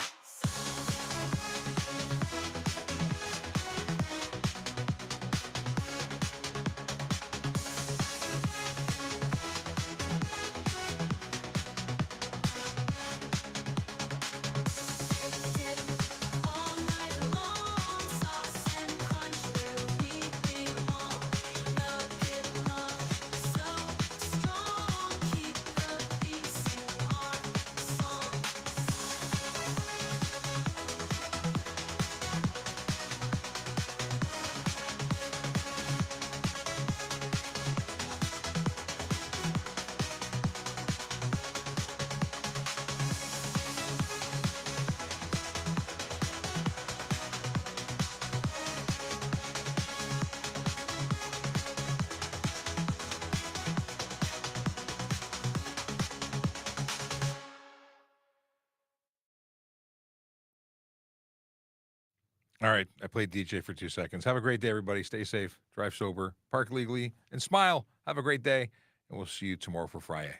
Dip, all night long. Sauce and crunch, where we belong. Nugget love, so strong. Keep the beats singing our song. All right, I played DJ for 2 seconds. Have a great day, everybody. Stay safe, drive sober, park legally, and smile. Have a great day, and we'll see you tomorrow for Friday.